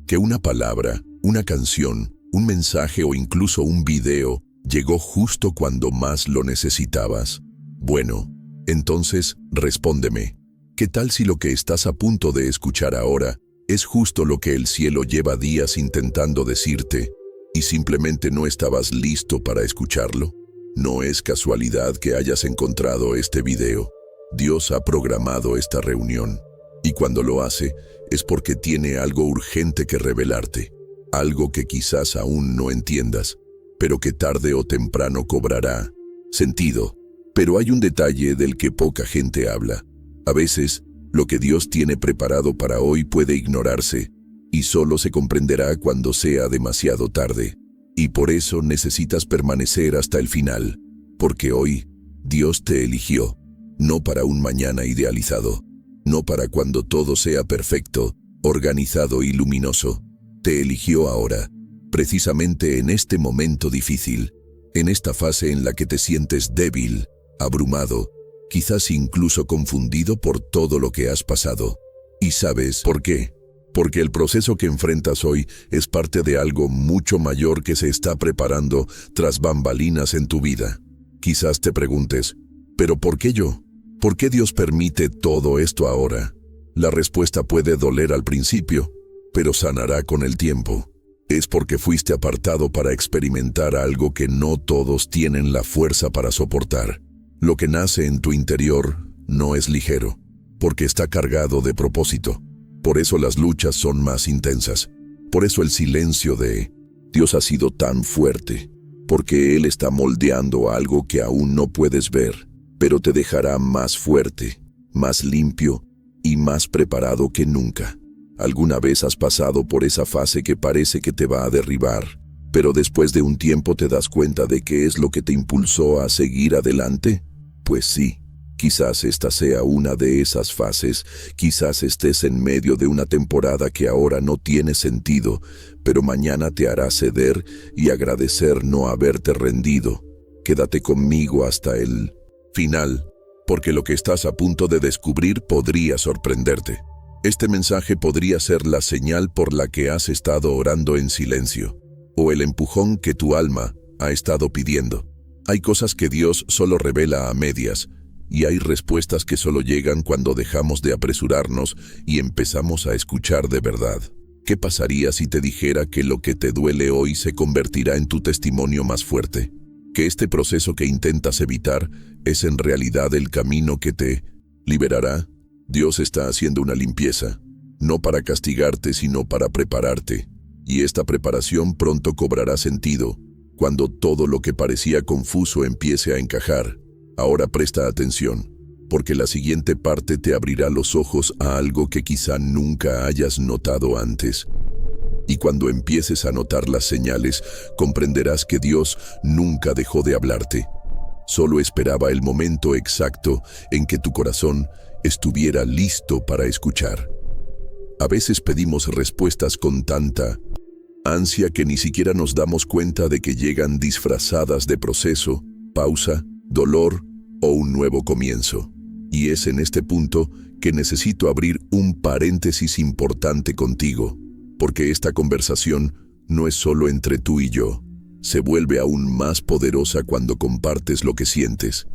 Que una palabra, una canción, un mensaje o incluso un video llegó justo cuando más lo necesitabas. Bueno, entonces, respóndeme. ¿Qué tal si lo que estás a punto de escuchar ahora es justo lo que el cielo lleva días intentando decirte y simplemente no estabas listo para escucharlo? No es casualidad que hayas encontrado este video. Dios ha programado esta reunión y cuando lo hace es porque tiene algo urgente que revelarte, algo que quizás aún no entiendas, pero que tarde o temprano cobrará sentido. Pero hay un detalle del que poca gente habla. A veces, lo que Dios tiene preparado para hoy puede ignorarse y solo se comprenderá cuando sea demasiado tarde. Y por eso necesitas permanecer hasta el final, porque hoy Dios te eligió, no para un mañana idealizado, no para cuando todo sea perfecto, organizado y luminoso. Te eligió ahora, precisamente en este momento difícil, en esta fase en la que te sientes débil, abrumado, quizás incluso confundido por todo lo que has pasado. ¿Y sabes por qué? Porque el proceso que enfrentas hoy es parte de algo mucho mayor que se está preparando tras bambalinas en tu vida. Quizás te preguntes, ¿pero por qué yo? ¿Por qué Dios permite todo esto ahora? La respuesta puede doler al principio, pero sanará con el tiempo. Es porque fuiste apartado para experimentar algo que no todos tienen la fuerza para soportar. Lo que nace en tu interior no es ligero, porque está cargado de propósito. Por eso las luchas son más intensas. Por eso el silencio de Dios ha sido tan fuerte, porque Él está moldeando algo que aún no puedes ver, pero te dejará más fuerte, más limpio y más preparado que nunca. ¿Alguna vez has pasado por esa fase que parece que te va a derribar, pero después de un tiempo te das cuenta de qué es lo que te impulsó a seguir adelante? Pues sí, quizás esta sea una de esas fases, quizás estés en medio de una temporada que ahora no tiene sentido, pero mañana te hará ceder y agradecer no haberte rendido. Quédate conmigo hasta el final, porque lo que estás a punto de descubrir podría sorprenderte. Este mensaje podría ser la señal por la que has estado orando en silencio, o el empujón que tu alma ha estado pidiendo. Hay cosas que Dios solo revela a medias, y hay respuestas que solo llegan cuando dejamos de apresurarnos y empezamos a escuchar de verdad. ¿Qué pasaría si te dijera que lo que te duele hoy se convertirá en tu testimonio más fuerte? Que este proceso que intentas evitar es en realidad el camino que te liberará. Dios está haciendo una limpieza, no para castigarte, sino para prepararte. Y esta preparación pronto cobrará sentido, cuando todo lo que parecía confuso empiece a encajar. Ahora presta atención, porque la siguiente parte te abrirá los ojos a algo que quizá nunca hayas notado antes. Y cuando empieces a notar las señales, comprenderás que Dios nunca dejó de hablarte. Solo esperaba el momento exacto en que tu corazón estuviera listo para escuchar. A veces pedimos respuestas con tanta ansia que ni siquiera nos damos cuenta de que llegan disfrazadas de proceso, pausa, dolor o un nuevo comienzo. Y es en este punto que necesito abrir un paréntesis importante contigo, porque esta conversación no es solo entre tú y yo, se vuelve aún más poderosa cuando compartes lo que sientes.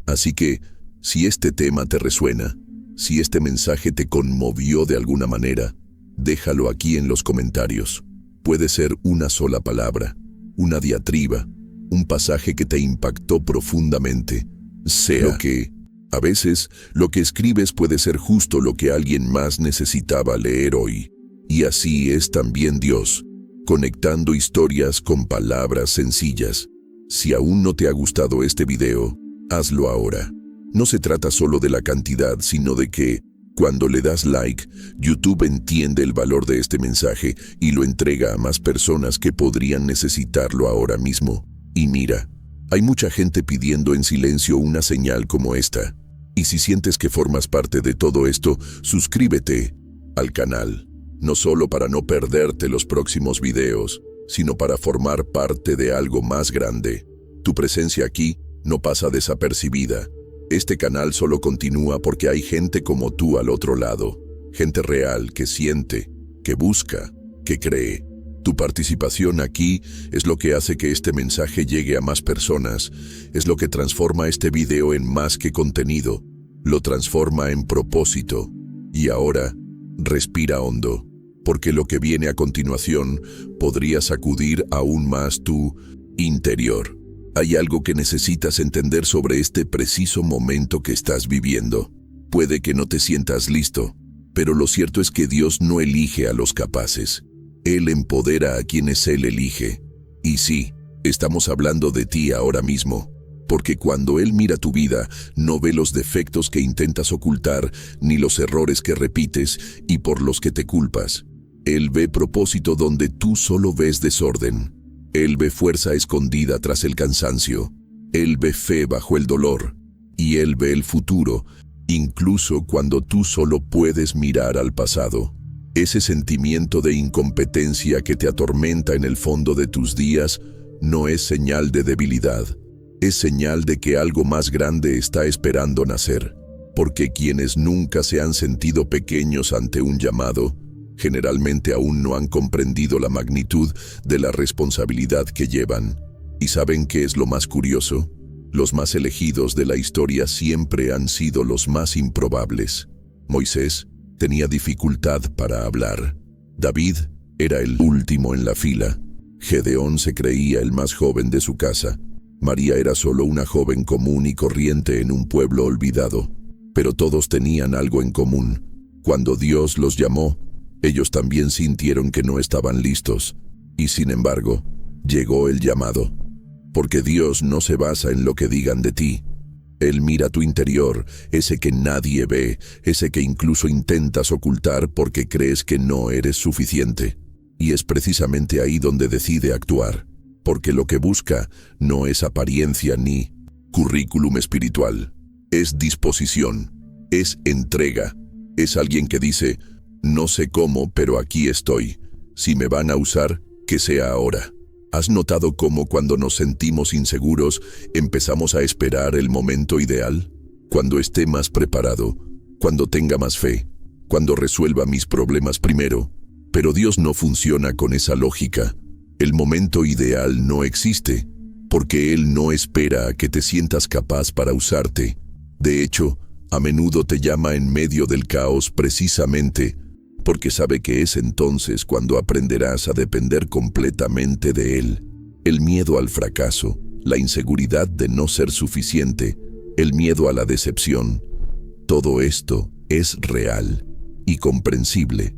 Así que, si este tema te resuena, si este mensaje te conmovió de alguna manera, déjalo aquí en los comentarios. Puede ser una sola palabra, una diatriba, un pasaje que te impactó profundamente. Sea lo que, a veces, lo que escribes puede ser justo lo que alguien más necesitaba leer hoy. Y así es también Dios, conectando historias con palabras sencillas. Si aún no te ha gustado este video, hazlo ahora. No se trata solo de la cantidad, sino de que, cuando le das like, YouTube entiende el valor de este mensaje y lo entrega a más personas que podrían necesitarlo ahora mismo. Y mira, hay mucha gente pidiendo en silencio una señal como esta. Y si sientes que formas parte de todo esto, suscríbete al canal. No solo para no perderte los próximos videos, sino para formar parte de algo más grande. Tu presencia aquí no pasa desapercibida. Este canal solo continúa porque hay gente como tú al otro lado. Gente real que siente, que busca que cree. Tu participación aquí es lo que hace que este mensaje llegue a más personas, es lo que transforma este video en más que contenido, lo transforma en propósito. Y ahora, respira hondo, porque lo que viene a continuación podría sacudir aún más tu interior. Hay algo que necesitas entender sobre este preciso momento que estás viviendo. Puede que no te sientas listo, pero lo cierto es que Dios no elige a los capaces. Él empodera a quienes Él elige. Y sí, estamos hablando de ti ahora mismo, porque cuando Él mira tu vida, no ve los defectos que intentas ocultar, ni los errores que repites y por los que te culpas. Él ve propósito donde tú solo ves desorden. Él ve fuerza escondida tras el cansancio. Él ve fe bajo el dolor. Y Él ve el futuro, incluso cuando tú solo puedes mirar al pasado. Ese sentimiento de incompetencia que te atormenta en el fondo de tus días no es señal de debilidad. Es señal de que algo más grande está esperando nacer. Porque quienes nunca se han sentido pequeños ante un llamado, generalmente aún no han comprendido la magnitud de la responsabilidad que llevan. ¿Y saben qué es lo más curioso? Los más elegidos de la historia siempre han sido los más improbables. Moisés tenía dificultad para hablar. David era el último en la fila. Gedeón se creía el más joven de su casa. María era solo una joven común y corriente en un pueblo olvidado. Pero todos tenían algo en común. Cuando Dios los llamó, ellos también sintieron que no estaban listos. Y sin embargo, llegó el llamado. Porque Dios no se basa en lo que digan de ti. Él mira tu interior, ese que nadie ve, ese que incluso intentas ocultar porque crees que no eres suficiente. Y es precisamente ahí donde decide actuar, porque lo que busca no es apariencia ni currículum espiritual. Es disposición, es entrega. Es alguien que dice, no sé cómo, pero aquí estoy. Si me van a usar, que sea ahora. ¿Has notado cómo cuando nos sentimos inseguros empezamos a esperar el momento ideal? Cuando esté más preparado, cuando tenga más fe, cuando resuelva mis problemas primero. Pero Dios no funciona con esa lógica. El momento ideal no existe, porque Él no espera a que te sientas capaz para usarte. De hecho, a menudo te llama en medio del caos precisamente porque sabe que es entonces cuando aprenderás a depender completamente de Él. El miedo al fracaso, la inseguridad de no ser suficiente, el miedo a la decepción, todo esto es real y comprensible.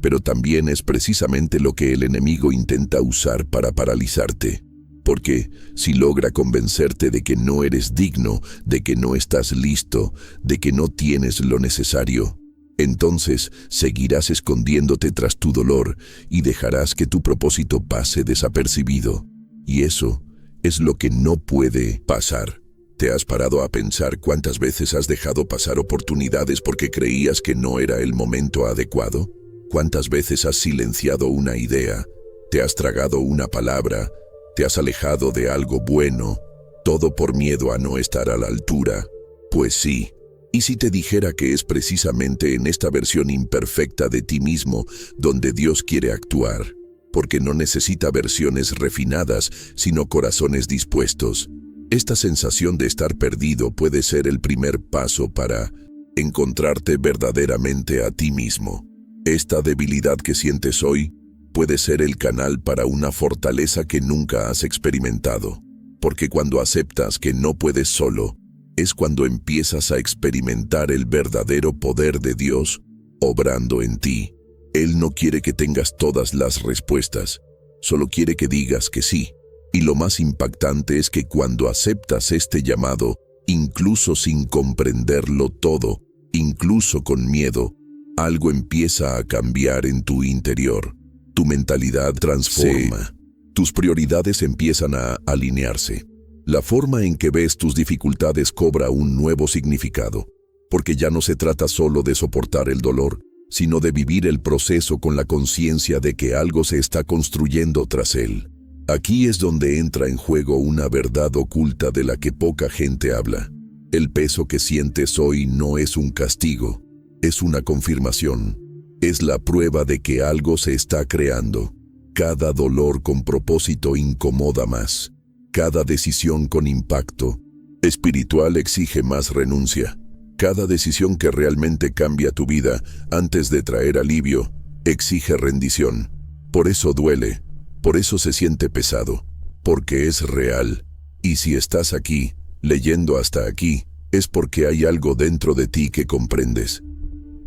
Pero también es precisamente lo que el enemigo intenta usar para paralizarte. Porque si logra convencerte de que no eres digno, de que no estás listo, de que no tienes lo necesario, entonces seguirás escondiéndote tras tu dolor y dejarás que tu propósito pase desapercibido. Y eso es lo que no puede pasar. ¿Te has parado a pensar cuántas veces has dejado pasar oportunidades porque creías que no era el momento adecuado? ¿Cuántas veces has silenciado una idea? ¿Te has tragado una palabra? ¿Te has alejado de algo bueno? ¿Todo por miedo a no estar a la altura? Pues sí. ¿Y si te dijera que es precisamente en esta versión imperfecta de ti mismo donde Dios quiere actuar? Porque no necesita versiones refinadas, sino corazones dispuestos. Esta sensación de estar perdido puede ser el primer paso para encontrarte verdaderamente a ti mismo. Esta debilidad que sientes hoy puede ser el canal para una fortaleza que nunca has experimentado. Porque cuando aceptas que no puedes solo, es cuando empiezas a experimentar el verdadero poder de Dios obrando en ti. Él no quiere que tengas todas las respuestas, solo quiere que digas que sí. Y lo más impactante es que cuando aceptas este llamado, incluso sin comprenderlo todo, incluso con miedo, algo empieza a cambiar en tu interior. Tu mentalidad transforma. Tus prioridades empiezan a alinearse. La forma en que ves tus dificultades cobra un nuevo significado, porque ya no se trata solo de soportar el dolor, sino de vivir el proceso con la conciencia de que algo se está construyendo tras él. Aquí es donde entra en juego una verdad oculta de la que poca gente habla. El peso que sientes hoy no es un castigo, es una confirmación. Es la prueba de que algo se está creando. Cada dolor con propósito incomoda más. Cada decisión con impacto espiritual exige más renuncia. Cada decisión que realmente cambia tu vida antes de traer alivio exige rendición. Por eso duele, por eso se siente pesado, porque es real. Y si estás aquí, leyendo hasta aquí, es porque hay algo dentro de ti que comprendes.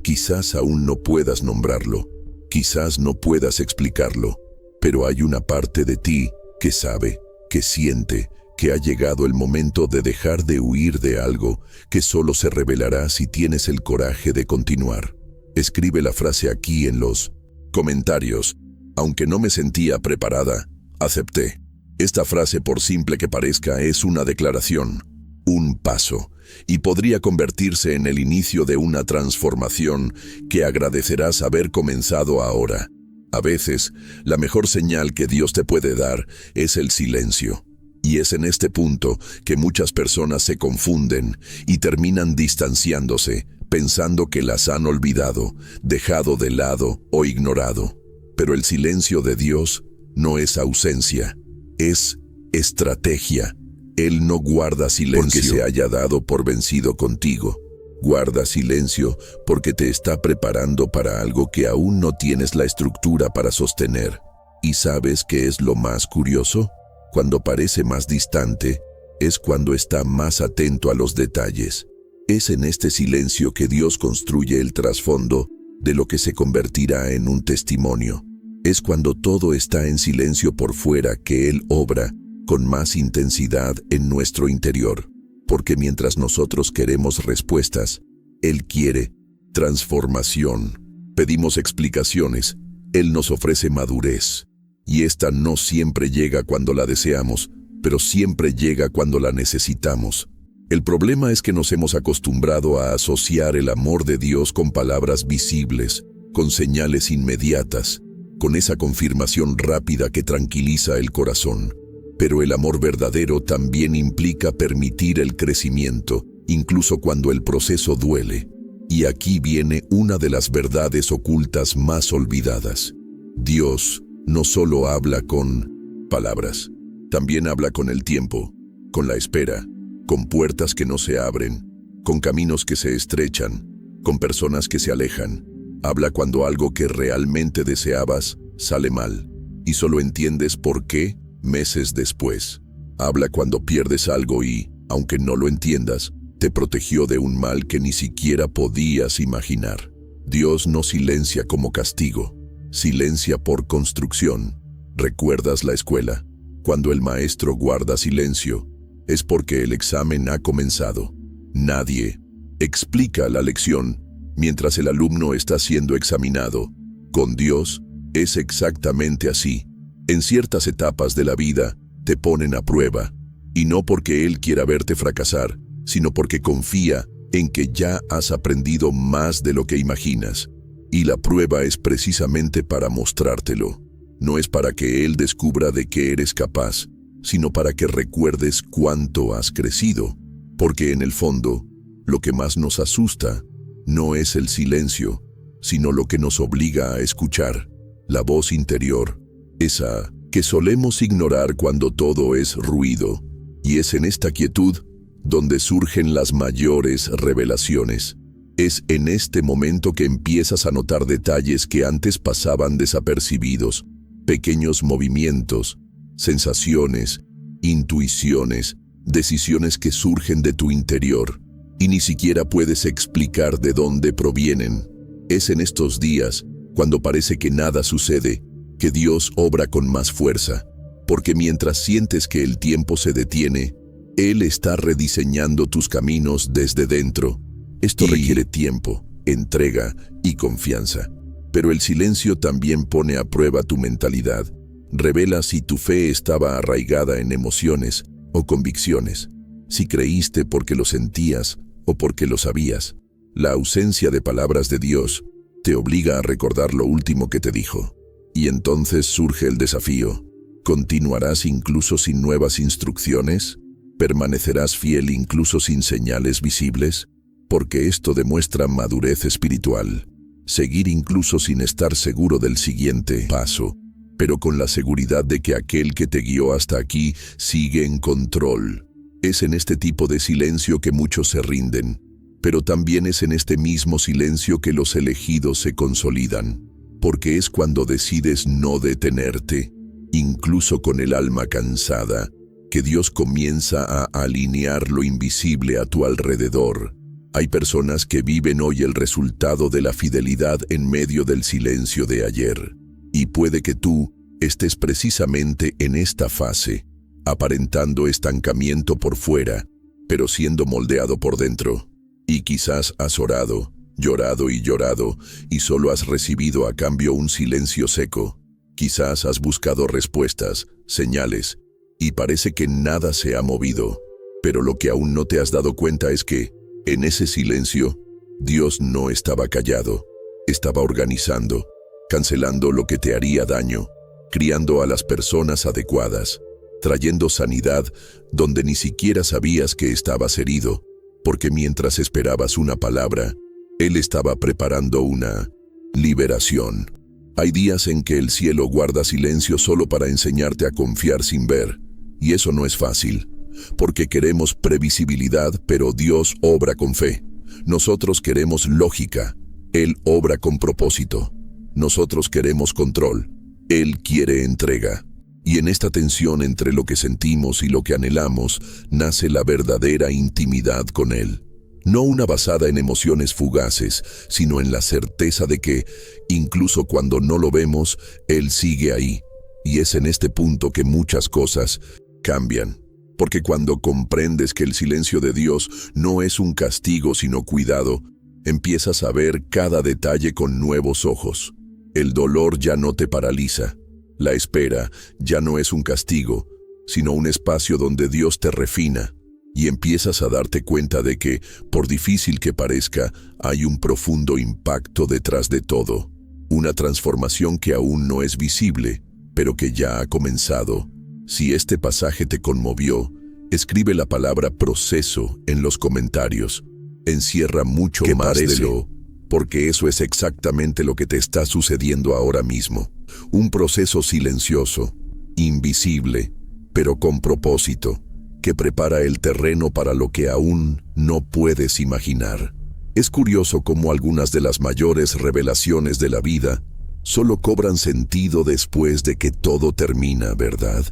Quizás aún no puedas nombrarlo, quizás no puedas explicarlo, pero hay una parte de ti que sabe, que siente, que ha llegado el momento de dejar de huir de algo que solo se revelará si tienes el coraje de continuar. Escribe la frase aquí en los comentarios. Aunque no me sentía preparada, acepté. Esta frase, por simple que parezca, es una declaración, un paso, y podría convertirse en el inicio de una transformación que agradecerás haber comenzado ahora. A veces, la mejor señal que Dios te puede dar es el silencio. Y es en este punto que muchas personas se confunden y terminan distanciándose, pensando que las han olvidado, dejado de lado o ignorado. Pero el silencio de Dios no es ausencia, es estrategia. Él no guarda silencio porque se haya dado por vencido contigo. Guarda silencio porque te está preparando para algo que aún no tienes la estructura para sostener. ¿Y sabes qué es lo más curioso? Cuando parece más distante, es cuando está más atento a los detalles. Es en este silencio que Dios construye el trasfondo de lo que se convertirá en un testimonio. Es cuando todo está en silencio por fuera que Él obra con más intensidad en nuestro interior. Porque mientras nosotros queremos respuestas, Él quiere transformación. Pedimos explicaciones, Él nos ofrece madurez. Y esta no siempre llega cuando la deseamos, pero siempre llega cuando la necesitamos. El problema es que nos hemos acostumbrado a asociar el amor de Dios con palabras visibles, con señales inmediatas, con esa confirmación rápida que tranquiliza el corazón. Pero el amor verdadero también implica permitir el crecimiento, incluso cuando el proceso duele. Y aquí viene una de las verdades ocultas más olvidadas. Dios no solo habla con palabras, también habla con el tiempo, con la espera, con puertas que no se abren, con caminos que se estrechan, con personas que se alejan. Habla cuando algo que realmente deseabas sale mal, y solo entiendes por qué meses después. Habla cuando pierdes algo y, aunque no lo entiendas, te protegió de un mal que ni siquiera podías imaginar. Dios no silencia como castigo, silencia por construcción. ¿Recuerdas la escuela? Cuando el maestro guarda silencio, es porque el examen ha comenzado. Nadie explica la lección mientras el alumno está siendo examinado. Con Dios es exactamente así. En ciertas etapas de la vida te ponen a prueba, y no porque Él quiera verte fracasar, sino porque confía en que ya has aprendido más de lo que imaginas. Y la prueba es precisamente para mostrártelo. No es para que Él descubra de qué eres capaz, sino para que recuerdes cuánto has crecido. Porque en el fondo, lo que más nos asusta no es el silencio, sino lo que nos obliga a escuchar, la voz interior, esa que solemos ignorar cuando todo es ruido. Y es en esta quietud donde surgen las mayores revelaciones. Es en este momento que empiezas a notar detalles que antes pasaban desapercibidos, pequeños movimientos, sensaciones, intuiciones, decisiones que surgen de tu interior y ni siquiera puedes explicar de dónde provienen. Es en estos días, cuando parece que nada sucede, que Dios obra con más fuerza, porque mientras sientes que el tiempo se detiene, Él está rediseñando tus caminos desde dentro. Esto requiere tiempo, entrega y confianza. Pero el silencio también pone a prueba tu mentalidad. Revela si tu fe estaba arraigada en emociones o convicciones, si creíste porque lo sentías o porque lo sabías. La ausencia de palabras de Dios te obliga a recordar lo último que te dijo. Y entonces surge el desafío. ¿Continuarás incluso sin nuevas instrucciones? ¿Permanecerás fiel incluso sin señales visibles? Porque esto demuestra madurez espiritual. seguir incluso sin estar seguro del siguiente paso, pero con la seguridad de que aquel que te guió hasta aquí sigue en control. Es en este tipo de silencio que muchos se rinden, pero también es en este mismo silencio que los elegidos se consolidan, porque es cuando decides no detenerte, incluso con el alma cansada, que Dios comienza a alinear lo invisible a tu alrededor. Hay personas que viven hoy el resultado de la fidelidad en medio del silencio de ayer. Y puede que tú estés precisamente en esta fase, aparentando estancamiento por fuera, pero siendo moldeado por dentro. Y quizás has orado, llorado y solo has recibido a cambio un silencio seco. Quizás has buscado respuestas, señales, y parece que nada se ha movido. Pero lo que aún no te has dado cuenta es que, en ese silencio, Dios no estaba callado, estaba organizando, cancelando lo que te haría daño, criando a las personas adecuadas, trayendo sanidad donde ni siquiera sabías que estabas herido, porque mientras esperabas una palabra, Él estaba preparando una liberación. Hay días en que el cielo guarda silencio solo para enseñarte a confiar sin ver, y eso no es fácil, porque queremos previsibilidad, pero Dios obra con fe. Nosotros queremos lógica, Él obra con propósito. Nosotros queremos control, Él quiere entrega. Y en esta tensión entre lo que sentimos y lo que anhelamos, nace la verdadera intimidad con Él. No una basada en emociones fugaces, sino en la certeza de que, incluso cuando no lo vemos, Él sigue ahí. Y es en este punto que muchas cosas cambian. Porque cuando comprendes que el silencio de Dios no es un castigo sino cuidado, empiezas a ver cada detalle con nuevos ojos. El dolor ya no te paraliza. La espera ya no es un castigo, sino un espacio donde Dios te refina. Y empiezas a darte cuenta de que, por difícil que parezca, hay un profundo impacto detrás de todo. Una transformación que aún no es visible, pero que ya ha comenzado. Si este pasaje te conmovió, escribe la palabra proceso en los comentarios. Encierra mucho más de lo, porque eso es exactamente lo que te está sucediendo ahora mismo. Un proceso silencioso, invisible, pero con propósito, que prepara el terreno para lo que aún no puedes imaginar. Es curioso cómo algunas de las mayores revelaciones de la vida solo cobran sentido después de que todo termina, ¿verdad?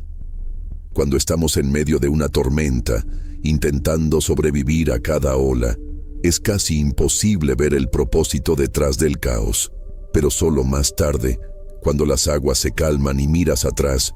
Cuando estamos en medio de una tormenta, intentando sobrevivir a cada ola, es casi imposible ver el propósito detrás del caos. Pero solo más tarde, cuando las aguas se calman y miras atrás,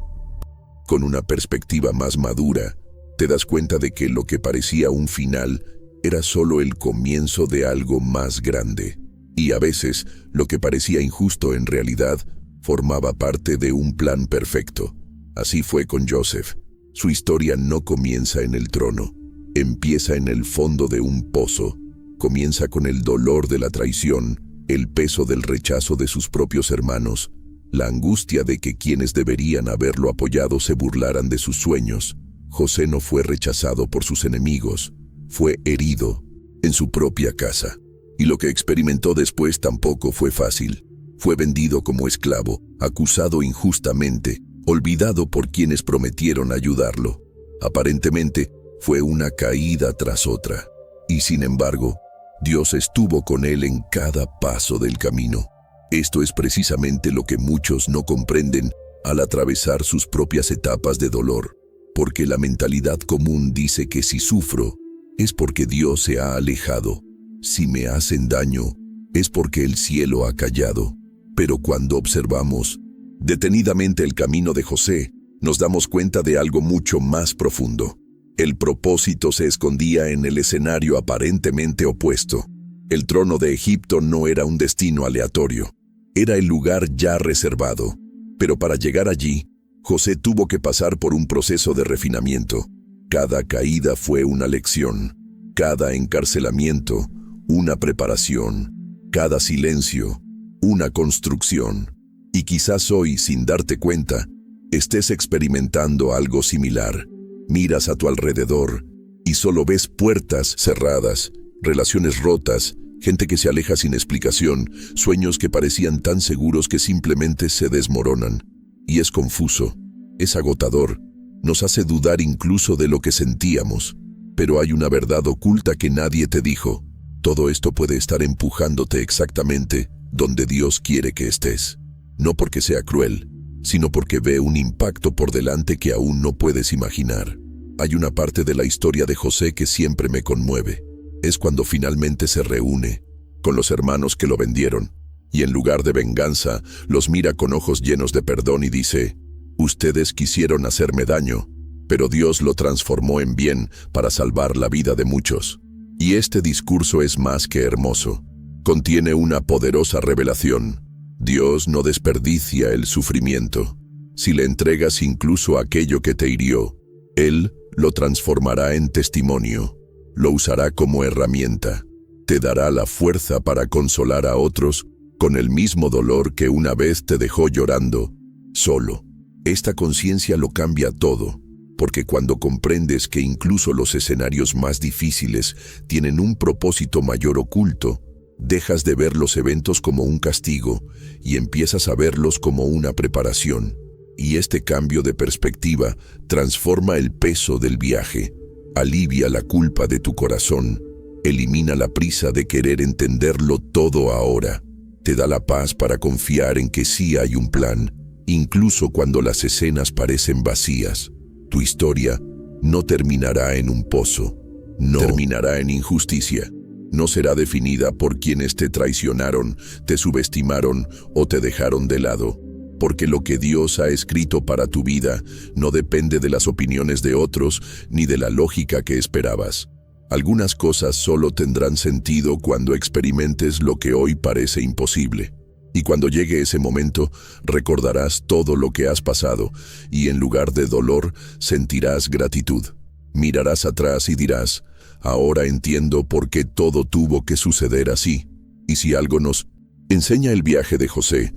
con una perspectiva más madura, te das cuenta de que lo que parecía un final era solo el comienzo de algo más grande. Y a veces, lo que parecía injusto en realidad formaba parte de un plan perfecto. Así fue con Joseph. Su historia no comienza en el trono, empieza en el fondo de un pozo. Comienza con el dolor de la traición, el peso del rechazo de sus propios hermanos, la angustia de que quienes deberían haberlo apoyado se burlaran de sus sueños. José no fue rechazado por sus enemigos, fue herido en su propia casa. Y lo que experimentó después tampoco fue fácil. Fue vendido como esclavo, acusado injustamente, olvidado por quienes prometieron ayudarlo. Aparentemente, fue una caída tras otra. Y sin embargo, Dios estuvo con él en cada paso del camino. Esto es precisamente lo que muchos no comprenden al atravesar sus propias etapas de dolor. Porque la mentalidad común dice que si sufro, es porque Dios se ha alejado. Si me hacen daño, es porque el cielo ha callado. Pero cuando observamos detenidamente el camino de José, nos damos cuenta de algo mucho más profundo. El propósito se escondía en el escenario aparentemente opuesto. El trono de Egipto no era un destino aleatorio, era el lugar ya reservado. Pero para llegar allí, José tuvo que pasar por un proceso de refinamiento. Cada caída fue una lección, cada encarcelamiento, una preparación, cada silencio, una construcción. Y quizás hoy, sin darte cuenta, estés experimentando algo similar. Miras a tu alrededor y solo ves puertas cerradas, relaciones rotas gente que se aleja sin explicación, sueños que parecían tan seguros que simplemente se desmoronan. Y es confuso, es agotador, nos hace dudar incluso de lo que sentíamos. Pero hay una verdad oculta que nadie te dijo. Todo esto puede estar empujándote exactamente donde Dios quiere que estés. No porque sea cruel, sino porque ve un impacto por delante que aún no puedes imaginar. Hay una parte de la historia de José que siempre me conmueve. Es cuando finalmente se reúne con los hermanos que lo vendieron, y en lugar de venganza, los mira con ojos llenos de perdón y dice: «Ustedes quisieron hacerme daño, pero Dios lo transformó en bien para salvar la vida de muchos». Y este discurso es más que hermoso. Contiene una poderosa revelación. Dios no desperdicia el sufrimiento. Si le entregas incluso aquello que te hirió, Él lo transformará en testimonio. Lo usará como herramienta. Te dará la fuerza para consolar a otros con el mismo dolor que una vez te dejó llorando, solo. Esta conciencia lo cambia todo, porque cuando comprendes que incluso los escenarios más difíciles tienen un propósito mayor oculto, dejas de ver los eventos como un castigo y empiezas a verlos como una preparación. Y este cambio de perspectiva transforma el peso del viaje, alivia la culpa de tu corazón, elimina la prisa de querer entenderlo todo ahora, te da la paz para confiar en que sí hay un plan, incluso cuando las escenas parecen vacías. Tu historia no terminará en un pozo, no terminará en injusticia. No será definida por quienes te traicionaron, te subestimaron o te dejaron de lado, porque lo que Dios ha escrito para tu vida no depende de las opiniones de otros ni de la lógica que esperabas. Algunas cosas solo tendrán sentido cuando experimentes lo que hoy parece imposible. Y cuando llegue ese momento, recordarás todo lo que has pasado y en lugar de dolor, sentirás gratitud. Mirarás atrás y dirás: «Ahora entiendo por qué todo tuvo que suceder así». Y si algo nos enseña el viaje de José,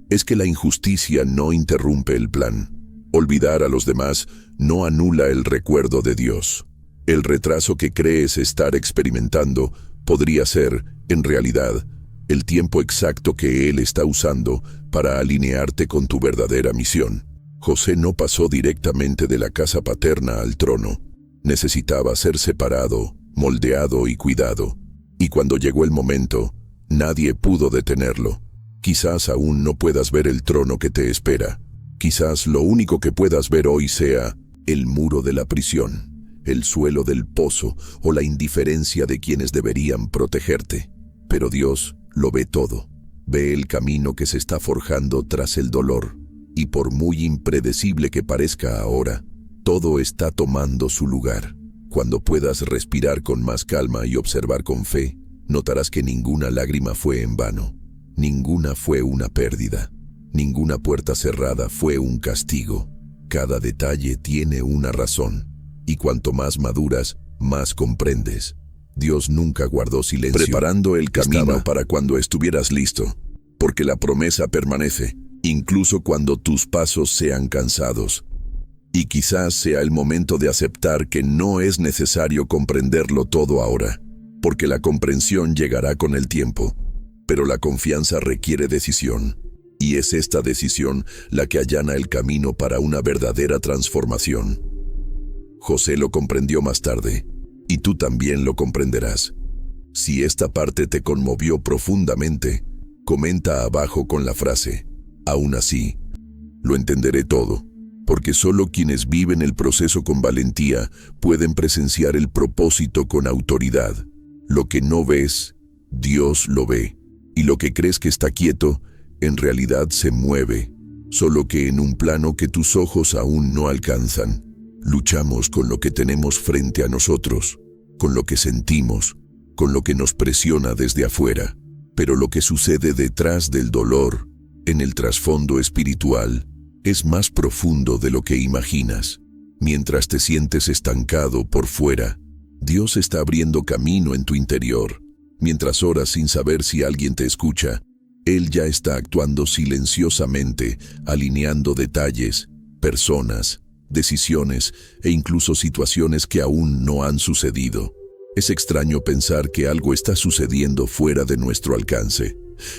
es que la injusticia no interrumpe el plan. Olvidar a los demás no anula el recuerdo de Dios. El retraso que crees estar experimentando podría ser, en realidad, el tiempo exacto que Él está usando para alinearte con tu verdadera misión. José no pasó directamente de la casa paterna al trono. Necesitaba ser separado, moldeado y cuidado. Y cuando llegó el momento, nadie pudo detenerlo. Quizás aún no puedas ver el trono que te espera. Quizás lo único que puedas ver hoy sea el muro de la prisión, el suelo del pozo o la indiferencia de quienes deberían protegerte. Pero Dios lo ve todo. Ve el camino que se está forjando tras el dolor. Y por muy impredecible que parezca ahora, todo está tomando su lugar. Cuando puedas respirar con más calma y observar con fe, notarás que ninguna lágrima fue en vano. Ninguna fue una pérdida. Ninguna puerta cerrada fue un castigo. Cada detalle tiene una razón. Y cuanto más maduras, más comprendes. Dios nunca guardó silencio, preparando el camino para cuando estuvieras listo, porque la promesa permanece, incluso cuando tus pasos sean cansados. Y quizás sea el momento de aceptar que no es necesario comprenderlo todo ahora, porque la comprensión llegará con el tiempo, pero la confianza requiere decisión, y es esta decisión la que allana el camino para una verdadera transformación. José lo comprendió más tarde, y tú también lo comprenderás. Si esta parte te conmovió profundamente, comenta abajo con la frase: «Aún así, lo entenderé todo», porque solo quienes viven el proceso con valentía pueden presenciar el propósito con autoridad. Lo que no ves, Dios lo ve, y lo que crees que está quieto, en realidad se mueve, solo que en un plano que tus ojos aún no alcanzan. Luchamos con lo que tenemos frente a nosotros, con lo que sentimos, con lo que nos presiona desde afuera. Pero lo que sucede detrás del dolor, en el trasfondo espiritual, es más profundo de lo que imaginas. Mientras te sientes estancado por fuera, Dios está abriendo camino en tu interior. Mientras oras sin saber si alguien te escucha, Él ya está actuando silenciosamente, alineando detalles, personas, decisiones e incluso situaciones que aún no han sucedido. Es extraño pensar que algo está sucediendo fuera de nuestro alcance,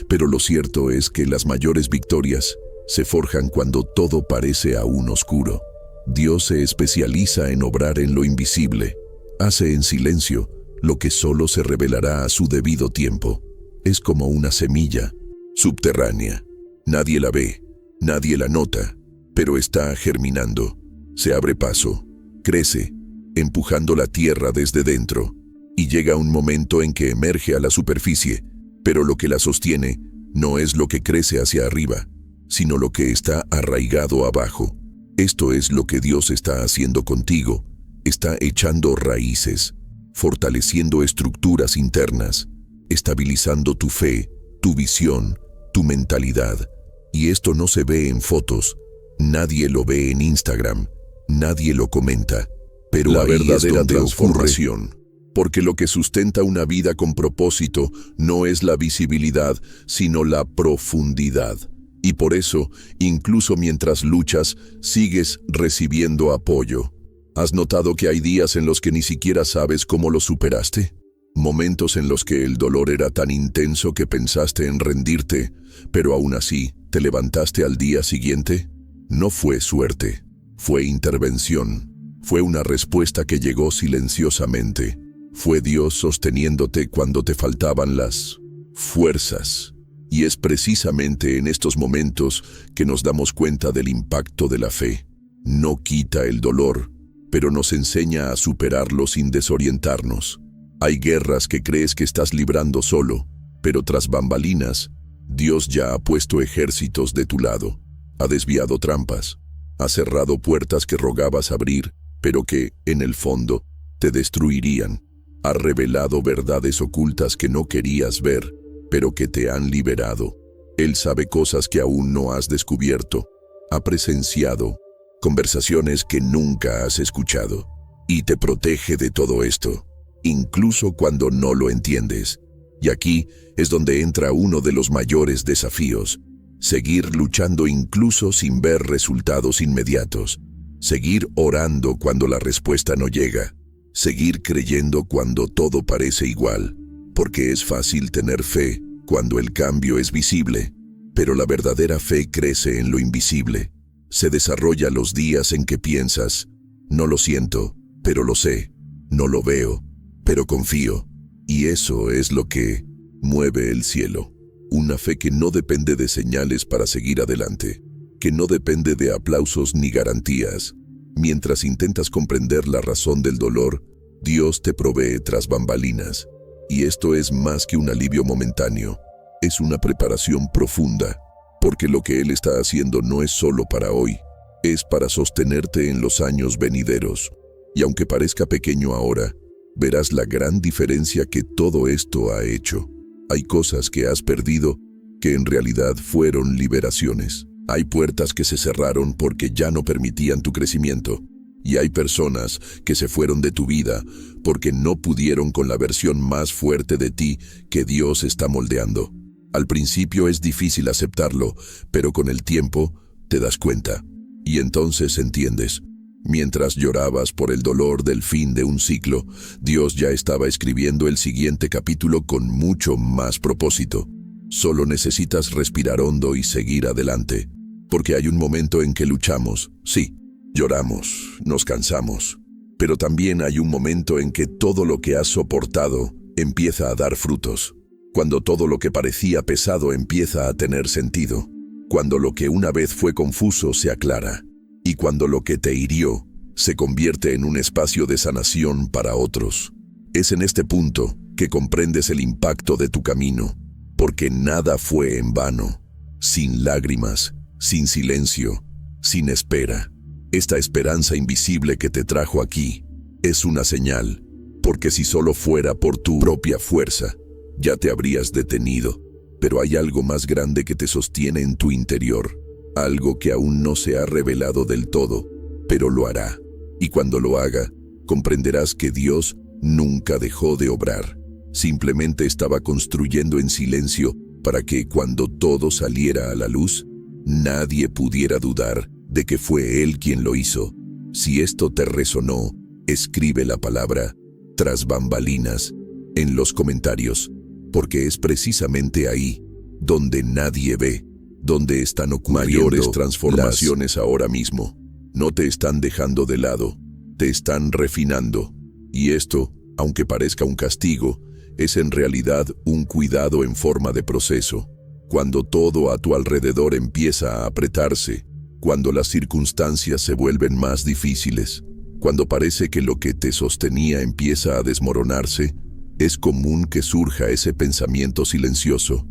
pero lo cierto es que las mayores victorias se forjan cuando todo parece aún oscuro. Dios se especializa en obrar en lo invisible. Hace en silencio lo que solo se revelará a su debido tiempo. Es como una semilla subterránea. Nadie la ve, nadie la nota, pero está germinando. Se abre paso, crece, empujando la tierra desde dentro, y llega un momento en que emerge a la superficie, pero lo que la sostiene no es lo que crece hacia arriba, sino lo que está arraigado abajo. Esto es lo que Dios está haciendo contigo. Está echando raíces, fortaleciendo estructuras internas, estabilizando tu fe, tu visión, tu mentalidad. Y esto no se ve en fotos, nadie lo ve en Instagram, nadie lo comenta, pero la verdadera transformación. Porque lo que sustenta una vida con propósito no es la visibilidad, sino la profundidad. Y por eso, incluso mientras luchas, sigues recibiendo apoyo. ¿Has notado que hay días en los que ni siquiera sabes cómo lo superaste? Momentos en los que el dolor era tan intenso que pensaste en rendirte, pero aún así, ¿te levantaste al día siguiente? No fue suerte, fue intervención. Fue una respuesta que llegó silenciosamente. Fue Dios sosteniéndote cuando te faltaban las fuerzas. Y es precisamente en estos momentos que nos damos cuenta del impacto de la fe. No quita el dolor, pero nos enseña a superarlo sin desorientarnos. Hay guerras que crees que estás librando solo, pero tras bambalinas, Dios ya ha puesto ejércitos de tu lado. Ha desviado trampas, ha cerrado puertas que rogabas abrir, pero que, en el fondo, te destruirían. Ha revelado verdades ocultas que no querías ver, pero que te han liberado. Él sabe cosas que aún no has descubierto. Ha presenciado conversaciones que nunca has escuchado. Y te protege de todo esto, incluso cuando no lo entiendes. Y aquí es donde entra uno de los mayores desafíos. Seguir luchando incluso sin ver resultados inmediatos. Seguir orando cuando la respuesta no llega. Seguir creyendo cuando todo parece igual, porque es fácil tener fe cuando el cambio es visible, pero la verdadera fe crece en lo invisible. Se desarrolla los días en que piensas, no lo siento, pero lo sé, no lo veo, pero confío, y eso es lo que mueve el cielo. Una fe que no depende de señales para seguir adelante, que no depende de aplausos ni garantías. Mientras intentas comprender la razón del dolor, Dios te provee tras bambalinas. Y esto es más que un alivio momentáneo, es una preparación profunda, porque lo que Él está haciendo no es solo para hoy, es para sostenerte en los años venideros. Y aunque parezca pequeño ahora, verás la gran diferencia que todo esto ha hecho. Hay cosas que has perdido que en realidad fueron liberaciones. Hay puertas que se cerraron porque ya no permitían tu crecimiento. Y hay personas que se fueron de tu vida porque no pudieron con la versión más fuerte de ti que Dios está moldeando. Al principio es difícil aceptarlo, pero con el tiempo te das cuenta. Y entonces entiendes. Mientras llorabas por el dolor del fin de un ciclo, Dios ya estaba escribiendo el siguiente capítulo con mucho más propósito. Solo necesitas respirar hondo y seguir adelante. Porque hay un momento en que luchamos, sí, lloramos, nos cansamos. Pero también hay un momento en que todo lo que has soportado empieza a dar frutos. Cuando todo lo que parecía pesado empieza a tener sentido. Cuando lo que una vez fue confuso se aclara. Y cuando lo que te hirió se convierte en un espacio de sanación para otros. Es en este punto que comprendes el impacto de tu camino. Porque nada fue en vano. Sin lágrimas, sin silencio, sin espera. Esta esperanza invisible que te trajo aquí es una señal, porque si solo fuera por tu propia fuerza, ya te habrías detenido. Pero hay algo más grande que te sostiene en tu interior, algo que aún no se ha revelado del todo, pero lo hará. Y cuando lo haga, comprenderás que Dios nunca dejó de obrar. Simplemente estaba construyendo en silencio para que cuando todo saliera a la luz, nadie pudiera dudar de que fue Él quien lo hizo. Si esto te resonó, escribe la palabra tras bambalinas, en los comentarios, porque es precisamente ahí donde nadie ve, donde están ocurriendo mayores transformaciones ahora mismo. No te están dejando de lado, te están refinando. Y esto, aunque parezca un castigo, es en realidad un cuidado en forma de proceso. Cuando todo a tu alrededor empieza a apretarse, cuando las circunstancias se vuelven más difíciles, cuando parece que lo que te sostenía empieza a desmoronarse, es común que surja ese pensamiento silencioso.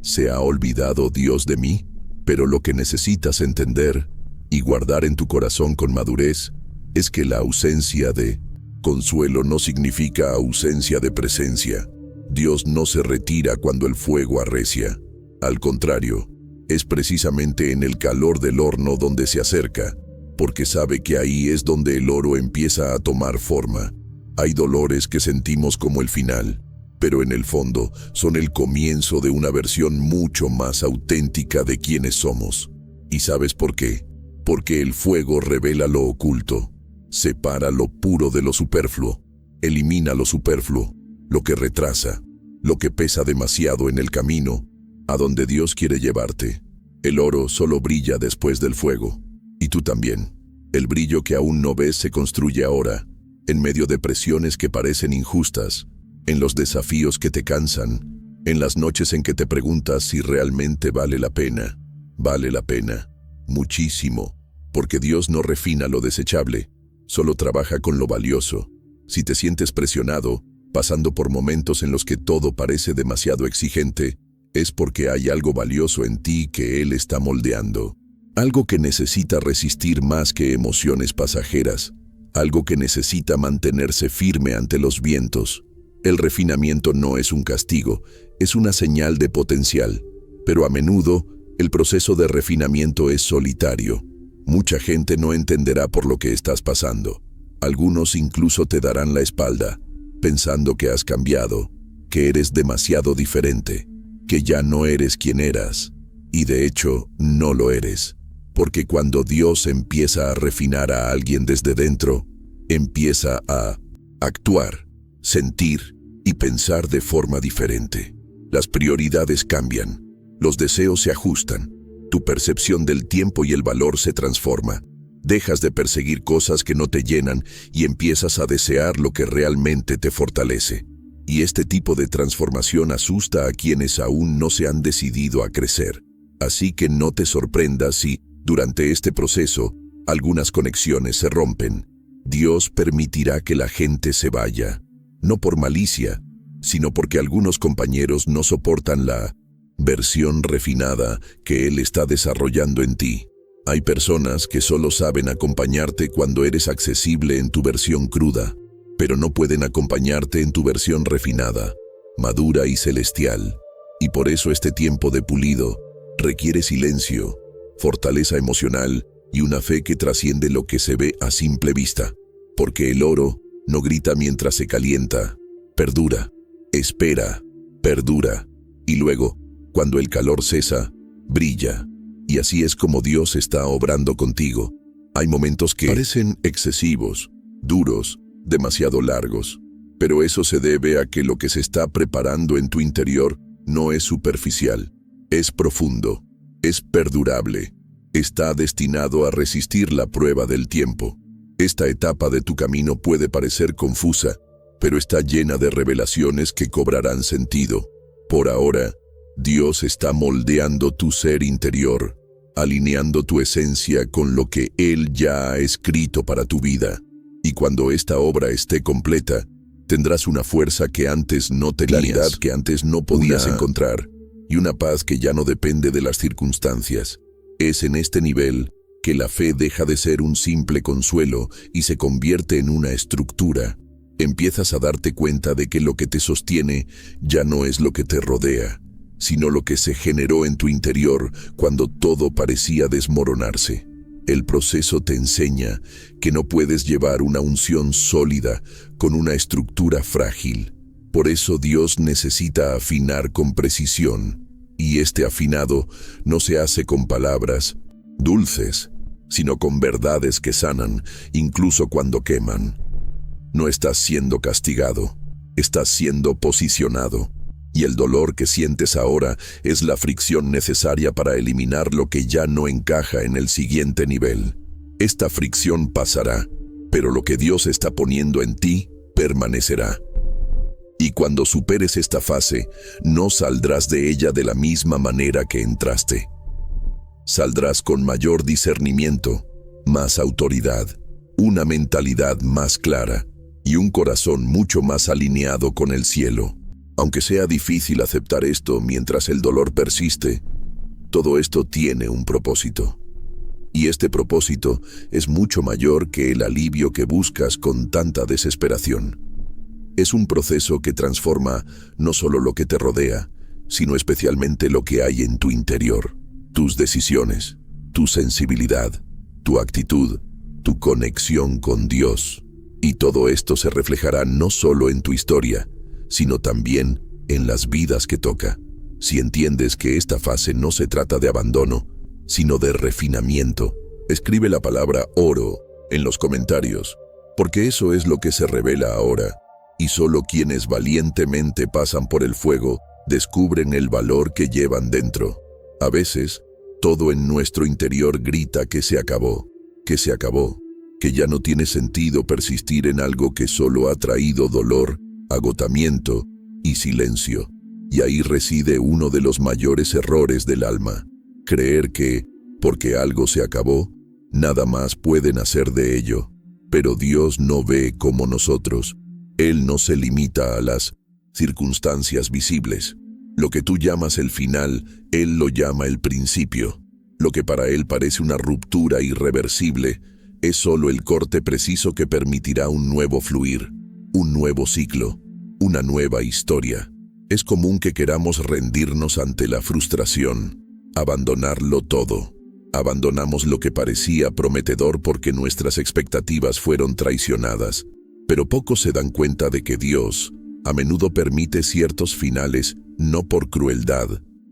¿Se ha olvidado Dios de mí? Pero lo que necesitas entender y guardar en tu corazón con madurez es que la ausencia de consuelo no significa ausencia de presencia. Dios no se retira cuando el fuego arrecia. Al contrario, es precisamente en el calor del horno donde se acerca, porque sabe que ahí es donde el oro empieza a tomar forma. Hay dolores que sentimos como el final, pero en el fondo son el comienzo de una versión mucho más auténtica de quienes somos. ¿Y sabes por qué? Porque el fuego revela lo oculto, separa lo puro de lo superfluo, elimina lo superfluo, lo que retrasa, lo que pesa demasiado en el camino a donde Dios quiere llevarte. El oro solo brilla después del fuego, y tú también. El brillo que aún no ves se construye ahora, en medio de presiones que parecen injustas, en los desafíos que te cansan, en las noches en que te preguntas si realmente vale la pena. Vale la pena, muchísimo, porque Dios no refina lo desechable, solo trabaja con lo valioso. Si te sientes presionado, pasando por momentos en los que todo parece demasiado exigente, es porque hay algo valioso en ti que Él está moldeando. Algo que necesita resistir más que emociones pasajeras. Algo que necesita mantenerse firme ante los vientos. El refinamiento no es un castigo, es una señal de potencial. Pero a menudo, el proceso de refinamiento es solitario. Mucha gente no entenderá por lo que estás pasando. Algunos incluso te darán la espalda, pensando que has cambiado, que eres demasiado diferente, que ya no eres quien eras. Y de hecho, no lo eres. Porque cuando Dios empieza a refinar a alguien desde dentro, empieza a actuar, sentir y pensar de forma diferente. Las prioridades cambian, los deseos se ajustan, tu percepción del tiempo y el valor se transforma. Dejas de perseguir cosas que no te llenan y empiezas a desear lo que realmente te fortalece. Y este tipo de transformación asusta a quienes aún no se han decidido a crecer. Así que no te sorprendas si, durante este proceso, algunas conexiones se rompen. Dios permitirá que la gente se vaya, no por malicia, sino porque algunos compañeros no soportan la versión refinada que Él está desarrollando en ti. Hay personas que solo saben acompañarte cuando eres accesible en tu versión cruda, pero no pueden acompañarte en tu versión refinada, madura y celestial. Y por eso este tiempo de pulido requiere silencio, fortaleza emocional y una fe que trasciende lo que se ve a simple vista. Porque el oro no grita mientras se calienta, perdura, espera, perdura, y luego, cuando el calor cesa, brilla. Y así es como Dios está obrando contigo. Hay momentos que parecen excesivos, duros, demasiado largos, pero eso se debe a que lo que se está preparando en tu interior no es superficial, es profundo, es perdurable, está destinado a resistir la prueba del tiempo. Esta etapa de tu camino puede parecer confusa, pero está llena de revelaciones que cobrarán sentido. Por ahora, Dios está moldeando tu ser interior, alineando tu esencia con lo que Él ya ha escrito para tu vida. Y cuando esta obra esté completa, tendrás una fuerza que antes no tenías, claridad que antes no podías encontrar, y una paz que ya no depende de las circunstancias. Es en este nivel que la fe deja de ser un simple consuelo y se convierte en una estructura. Empiezas a darte cuenta de que lo que te sostiene ya no es lo que te rodea, sino lo que se generó en tu interior cuando todo parecía desmoronarse. El proceso te enseña que no puedes llevar una unción sólida con una estructura frágil. Por eso Dios necesita afinar con precisión, y este afinado no se hace con palabras dulces, sino con verdades que sanan, incluso cuando queman. No estás siendo castigado, estás siendo posicionado. Y el dolor que sientes ahora es la fricción necesaria para eliminar lo que ya no encaja en el siguiente nivel. Esta fricción pasará, pero lo que Dios está poniendo en ti permanecerá. Y cuando superes esta fase, no saldrás de ella de la misma manera que entraste. Saldrás con mayor discernimiento, más autoridad, una mentalidad más clara y un corazón mucho más alineado con el cielo. Aunque sea difícil aceptar esto mientras el dolor persiste, todo esto tiene un propósito. Y este propósito es mucho mayor que el alivio que buscas con tanta desesperación. Es un proceso que transforma no solo lo que te rodea, sino especialmente lo que hay en tu interior. Tus decisiones, tu sensibilidad, tu actitud, tu conexión con Dios. Y todo esto se reflejará no solo en tu historia, sino también en las vidas que toca. Si entiendes que esta fase no se trata de abandono, sino de refinamiento, escribe la palabra oro en los comentarios, porque eso es lo que se revela ahora, y solo quienes valientemente pasan por el fuego descubren el valor que llevan dentro. A veces, todo en nuestro interior grita que se acabó, que ya no tiene sentido persistir en algo que solo ha traído dolor, agotamiento y silencio. Y ahí reside uno de los mayores errores del alma: creer que, porque algo se acabó, nada más puede nacer de ello. Pero Dios no ve como nosotros. Él no se limita a las circunstancias visibles. Lo que tú llamas el final, Él lo llama el principio. Lo que para Él parece una ruptura irreversible, es solo el corte preciso que permitirá un nuevo fluir, un nuevo ciclo, una nueva historia. Es común que queramos rendirnos ante la frustración, abandonarlo todo. Abandonamos lo que parecía prometedor porque nuestras expectativas fueron traicionadas. Pero pocos se dan cuenta de que Dios a menudo permite ciertos finales no por crueldad,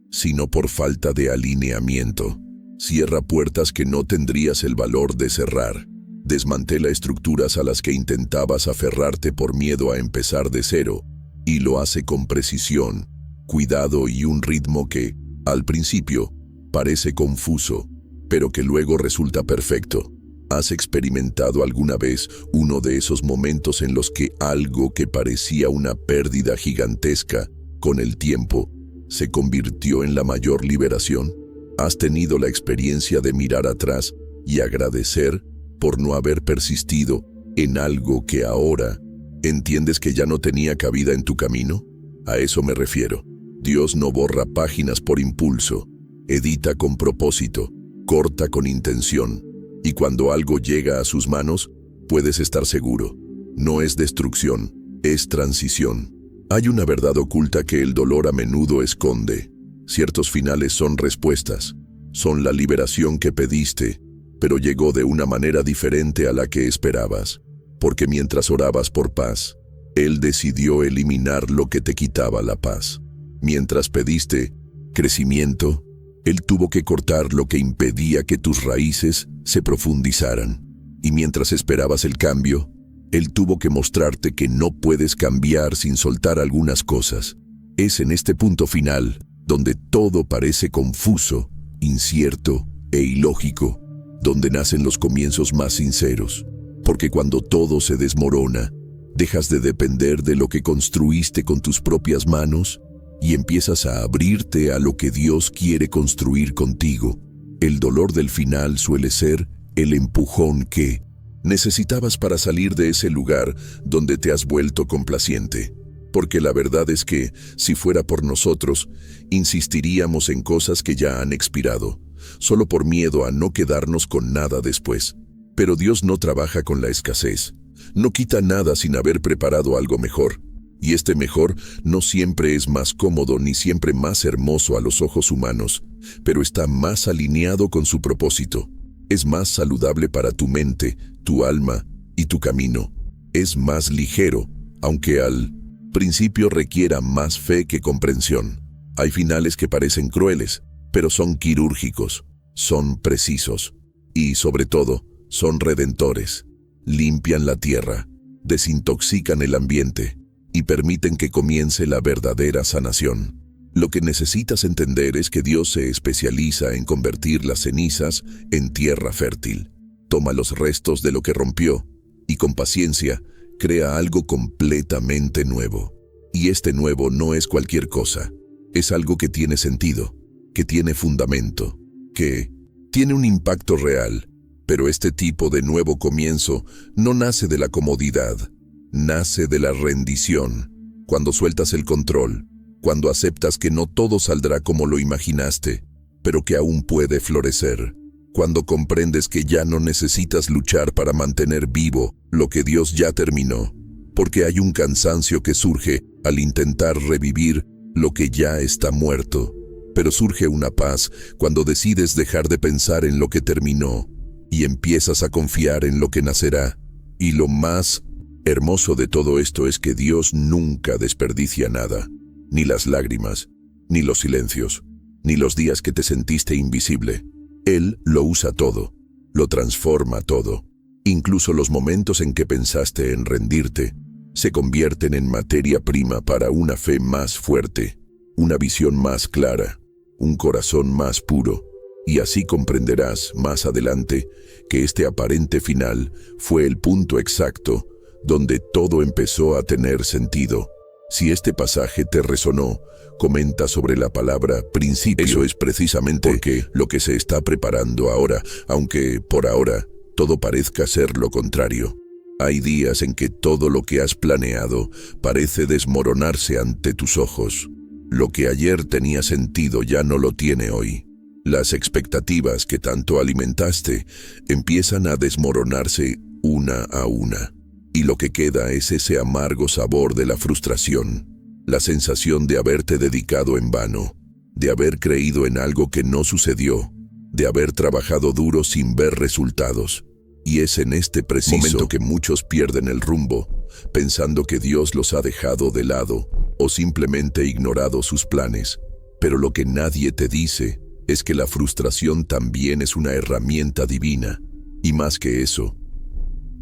sino por falta de alineamiento. Cierra puertas que no tendrías el valor de cerrar. Desmantela estructuras a las que intentabas aferrarte por miedo a empezar de cero, y lo hace con precisión, cuidado y un ritmo que, al principio, parece confuso, pero que luego resulta perfecto. ¿Has experimentado alguna vez uno de esos momentos en los que algo que parecía una pérdida gigantesca, con el tiempo, se convirtió en la mayor liberación? ¿Has tenido la experiencia de mirar atrás y agradecer por no haber persistido en algo que ahora entiendes que ya no tenía cabida en tu camino? A eso me refiero. Dios no borra páginas por impulso, edita con propósito, corta con intención. Y cuando algo llega a sus manos, puedes estar seguro. No es destrucción, es transición. Hay una verdad oculta que el dolor a menudo esconde. Ciertos finales son respuestas, son la liberación que pediste, pero llegó de una manera diferente a la que esperabas. Porque mientras orabas por paz, Él decidió eliminar lo que te quitaba la paz. Mientras pediste crecimiento, Él tuvo que cortar lo que impedía que tus raíces se profundizaran. Y mientras esperabas el cambio, Él tuvo que mostrarte que no puedes cambiar sin soltar algunas cosas. Es en este punto final, donde todo parece confuso, incierto e ilógico, donde nacen los comienzos más sinceros. Porque cuando todo se desmorona, dejas de depender de lo que construiste con tus propias manos y empiezas a abrirte a lo que Dios quiere construir contigo. El dolor del final suele ser el empujón que necesitabas para salir de ese lugar donde te has vuelto complaciente. Porque la verdad es que, si fuera por nosotros, insistiríamos en cosas que ya han expirado, solo por miedo a no quedarnos con nada después. Pero Dios no trabaja con la escasez, no quita nada sin haber preparado algo mejor. Y este mejor no siempre es más cómodo ni siempre más hermoso a los ojos humanos, pero está más alineado con su propósito. Es más saludable para tu mente, tu alma y tu camino. Es más ligero, aunque al principio requiera más fe que comprensión. Hay finales que parecen crueles, pero son quirúrgicos, son precisos y, sobre todo, son redentores. Limpian la tierra, desintoxican el ambiente y permiten que comience la verdadera sanación. Lo que necesitas entender es que Dios se especializa en convertir las cenizas en tierra fértil. Toma los restos de lo que rompió y con paciencia crea algo completamente nuevo. Y este nuevo no es cualquier cosa. Es algo que tiene sentido, que tiene fundamento, que tiene un impacto real. Pero este tipo de nuevo comienzo no nace de la comodidad, nace de la rendición. Cuando sueltas el control, cuando aceptas que no todo saldrá como lo imaginaste, pero que aún puede florecer. Cuando comprendes que ya no necesitas luchar para mantener vivo lo que Dios ya terminó, porque hay un cansancio que surge al intentar revivir lo que ya está muerto. Pero surge una paz cuando decides dejar de pensar en lo que terminó y empiezas a confiar en lo que nacerá. Y lo más hermoso de todo esto es que Dios nunca desperdicia nada, ni las lágrimas, ni los silencios, ni los días que te sentiste invisible. Él lo usa todo, lo transforma todo. Incluso los momentos en que pensaste en rendirte, se convierten en materia prima para una fe más fuerte, una visión más clara, un corazón más puro. Y así comprenderás más adelante que este aparente final fue el punto exacto donde todo empezó a tener sentido. Si este pasaje te resonó, comenta sobre la palabra principio. Eso es precisamente porque lo que se está preparando ahora, aunque por ahora todo parezca ser lo contrario. Hay días en que todo lo que has planeado parece desmoronarse ante tus ojos. Lo que ayer tenía sentido ya no lo tiene hoy. Las expectativas que tanto alimentaste empiezan a desmoronarse una a una. Y lo que queda es ese amargo sabor de la frustración, la sensación de haberte dedicado en vano, de haber creído en algo que no sucedió, de haber trabajado duro sin ver resultados. Y es en este preciso momento que muchos pierden el rumbo, pensando que Dios los ha dejado de lado o simplemente ignorado sus planes. Pero lo que nadie te dice es que la frustración también es una herramienta divina, y más que eso,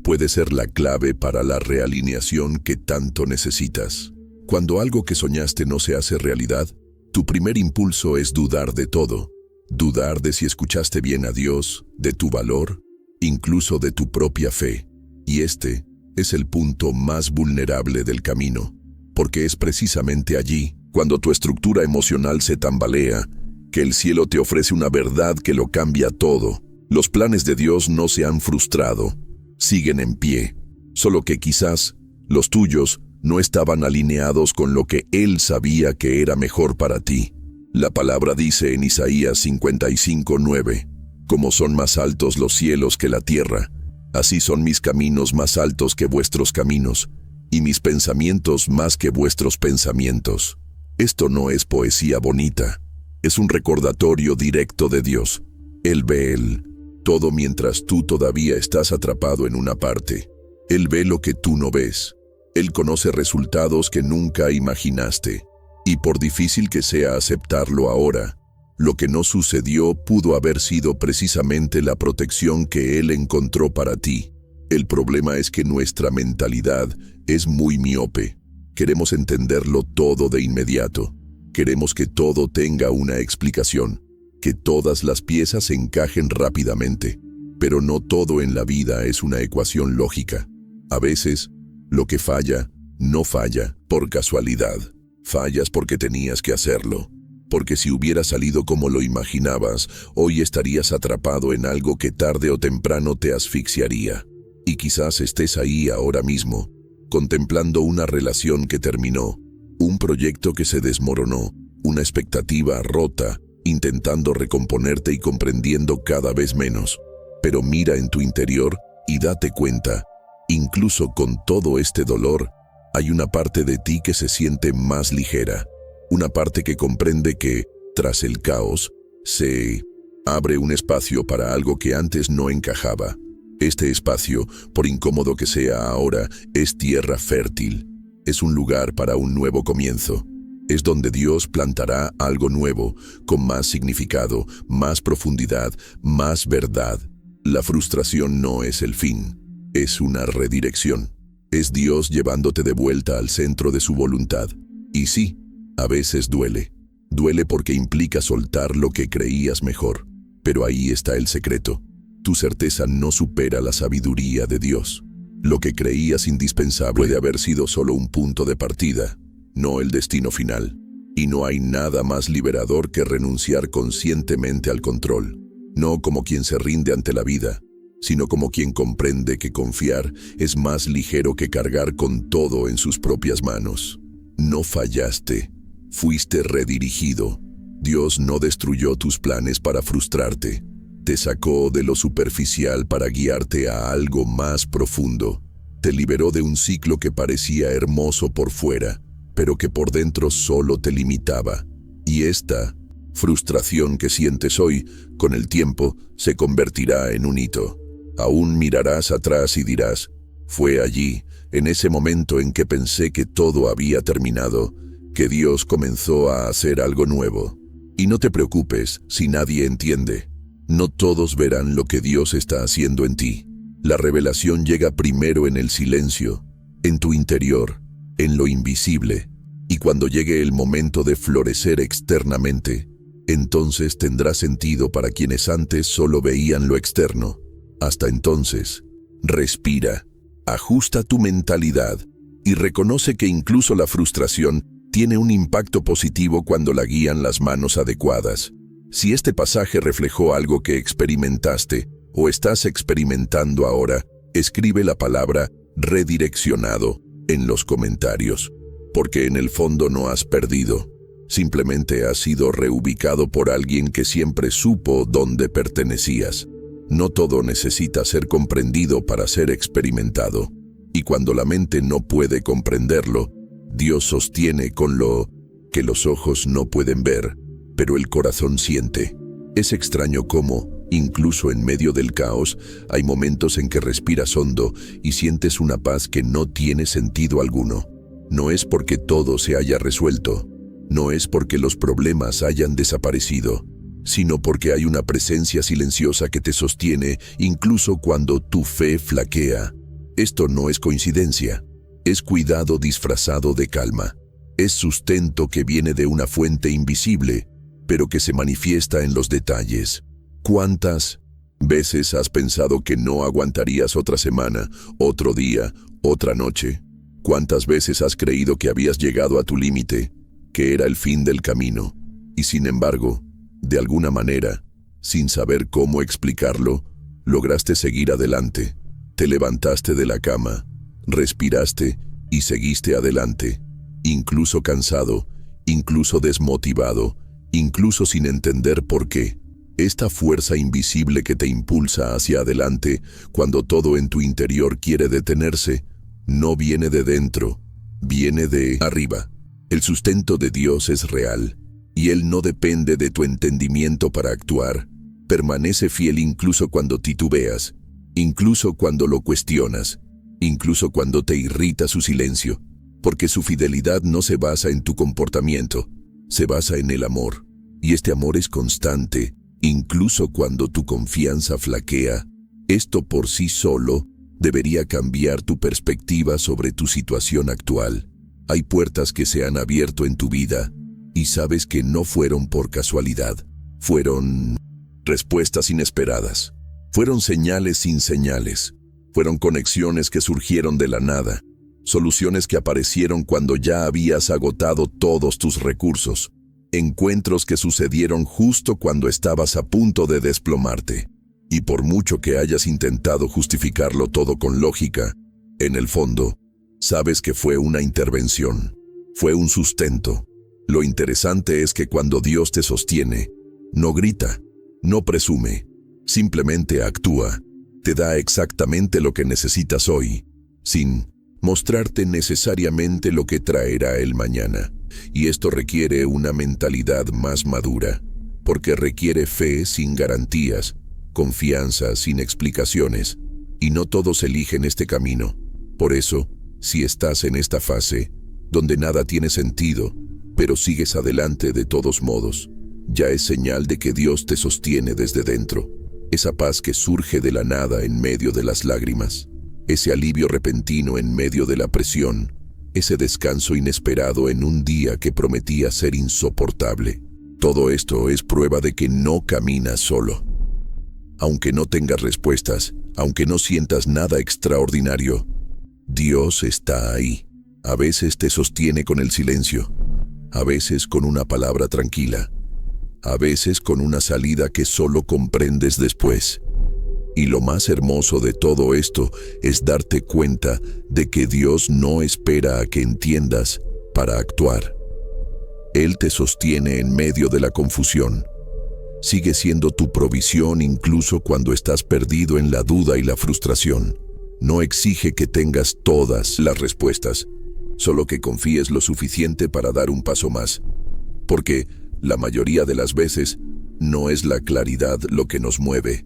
puede ser la clave para la realineación que tanto necesitas. Cuando algo que soñaste no se hace realidad, tu primer impulso es dudar de todo. Dudar de si escuchaste bien a Dios, de tu valor, incluso de tu propia fe. Y este es el punto más vulnerable del camino, porque es precisamente allí, cuando tu estructura emocional se tambalea, que el cielo te ofrece una verdad que lo cambia todo. Los planes de Dios no se han frustrado, siguen en pie, solo que quizás los tuyos no estaban alineados con lo que Él sabía que era mejor para ti. La palabra dice en Isaías 55:9, como son más altos los cielos que la tierra, así son mis caminos más altos que vuestros caminos, y mis pensamientos más que vuestros pensamientos. Esto no es poesía bonita, es un recordatorio directo de Dios. Él ve todo mientras tú todavía estás atrapado en una parte. Él ve lo que tú no ves. Él conoce resultados que nunca imaginaste. Y por difícil que sea aceptarlo ahora, lo que no sucedió pudo haber sido precisamente la protección que Él encontró para ti. El problema es que nuestra mentalidad es muy miope. Queremos entenderlo todo de inmediato. Queremos que todo tenga una explicación, que todas las piezas encajen rápidamente. Pero no todo en la vida es una ecuación lógica. A veces, lo que falla, no falla por casualidad. Fallas porque tenías que hacerlo. Porque si hubiera salido como lo imaginabas, hoy estarías atrapado en algo que tarde o temprano te asfixiaría. Y quizás estés ahí ahora mismo, contemplando una relación que terminó, un proyecto que se desmoronó, una expectativa rota, intentando recomponerte y comprendiendo cada vez menos. Pero mira en tu interior y date cuenta, incluso con todo este dolor, hay una parte de ti que se siente más ligera, una parte que comprende que, tras el caos, se abre un espacio para algo que antes no encajaba. Este espacio, por incómodo que sea ahora, es tierra fértil. Es un lugar para un nuevo comienzo. Es donde Dios plantará algo nuevo, con más significado, más profundidad, más verdad. La frustración no es el fin, es una redirección. Es Dios llevándote de vuelta al centro de su voluntad. Y sí, a veces duele. Duele porque implica soltar lo que creías mejor. Pero ahí está el secreto. Tu certeza no supera la sabiduría de Dios. Lo que creías indispensable puede haber sido solo un punto de partida, no el destino final. Y no hay nada más liberador que renunciar conscientemente al control. No como quien se rinde ante la vida, sino como quien comprende que confiar es más ligero que cargar con todo en sus propias manos. No fallaste, fuiste redirigido. Dios no destruyó tus planes para frustrarte. Te sacó de lo superficial para guiarte a algo más profundo. Te liberó de un ciclo que parecía hermoso por fuera, pero que por dentro solo te limitaba. Y esta frustración que sientes hoy, con el tiempo, se convertirá en un hito. Aún mirarás atrás y dirás, fue allí, en ese momento en que pensé que todo había terminado, que Dios comenzó a hacer algo nuevo. Y no te preocupes si nadie entiende. No todos verán lo que Dios está haciendo en ti. La revelación llega primero en el silencio, en tu interior, en lo invisible. Y cuando llegue el momento de florecer externamente, entonces tendrá sentido para quienes antes solo veían lo externo. Hasta entonces, respira, ajusta tu mentalidad y reconoce que incluso la frustración tiene un impacto positivo cuando la guían las manos adecuadas. Si este pasaje reflejó algo que experimentaste o estás experimentando ahora, escribe la palabra redireccionado en los comentarios, porque en el fondo no has perdido. Simplemente has sido reubicado por alguien que siempre supo dónde pertenecías. No todo necesita ser comprendido para ser experimentado. Y cuando la mente no puede comprenderlo, Dios sostiene con lo que los ojos no pueden ver, pero el corazón siente. Es extraño cómo, incluso en medio del caos, hay momentos en que respiras hondo y sientes una paz que no tiene sentido alguno. No es porque todo se haya resuelto, no es porque los problemas hayan desaparecido, sino porque hay una presencia silenciosa que te sostiene incluso cuando tu fe flaquea. Esto no es coincidencia, es cuidado disfrazado de calma. Es sustento que viene de una fuente invisible, pero que se manifiesta en los detalles. ¿Cuántas veces has pensado que no aguantarías otra semana, otro día, otra noche? ¿Cuántas veces has creído que habías llegado a tu límite, que era el fin del camino? Y sin embargo, de alguna manera, sin saber cómo explicarlo, lograste seguir adelante. Te levantaste de la cama, respiraste y seguiste adelante, incluso cansado, incluso desmotivado, incluso sin entender por qué. Esta fuerza invisible que te impulsa hacia adelante cuando todo en tu interior quiere detenerse, no viene de dentro, viene de arriba. El sustento de Dios es real, y Él no depende de tu entendimiento para actuar. Permanece fiel incluso cuando titubeas, incluso cuando lo cuestionas, incluso cuando te irrita su silencio, porque su fidelidad no se basa en tu comportamiento, se basa en el amor. Y este amor es constante, incluso cuando tu confianza flaquea. Esto por sí solo debería cambiar tu perspectiva sobre tu situación actual. Hay puertas que se han abierto en tu vida y sabes que no fueron por casualidad. Fueron respuestas inesperadas. Fueron señales sin señales. Fueron conexiones que surgieron de la nada. Soluciones que aparecieron cuando ya habías agotado todos tus recursos. Encuentros que sucedieron justo cuando estabas a punto de desplomarte. Y por mucho que hayas intentado justificarlo todo con lógica, en el fondo, sabes que fue una intervención, fue un sustento. Lo interesante es que cuando Dios te sostiene, no grita, no presume, simplemente actúa, te da exactamente lo que necesitas hoy, sin mostrarte necesariamente lo que traerá el mañana. Y esto requiere una mentalidad más madura, porque requiere fe sin garantías, confianza sin explicaciones, y no todos eligen este camino. Por eso, si estás en esta fase, donde nada tiene sentido, pero sigues adelante de todos modos, ya es señal de que Dios te sostiene desde dentro, esa paz que surge de la nada en medio de las lágrimas. ese alivio repentino en medio de la presión, ese descanso inesperado en un día que prometía ser insoportable. Todo esto es prueba de que no caminas solo. Aunque no tengas respuestas, aunque no sientas nada extraordinario, Dios está ahí. A veces te sostiene con el silencio, a veces con una palabra tranquila, a veces con una salida que solo comprendes después. Y lo más hermoso de todo esto es darte cuenta de que Dios no espera a que entiendas para actuar. Él te sostiene en medio de la confusión. Sigue siendo tu provisión incluso cuando estás perdido en la duda y la frustración. No exige que tengas todas las respuestas, solo que confíes lo suficiente para dar un paso más. Porque la mayoría de las veces no es la claridad lo que nos mueve.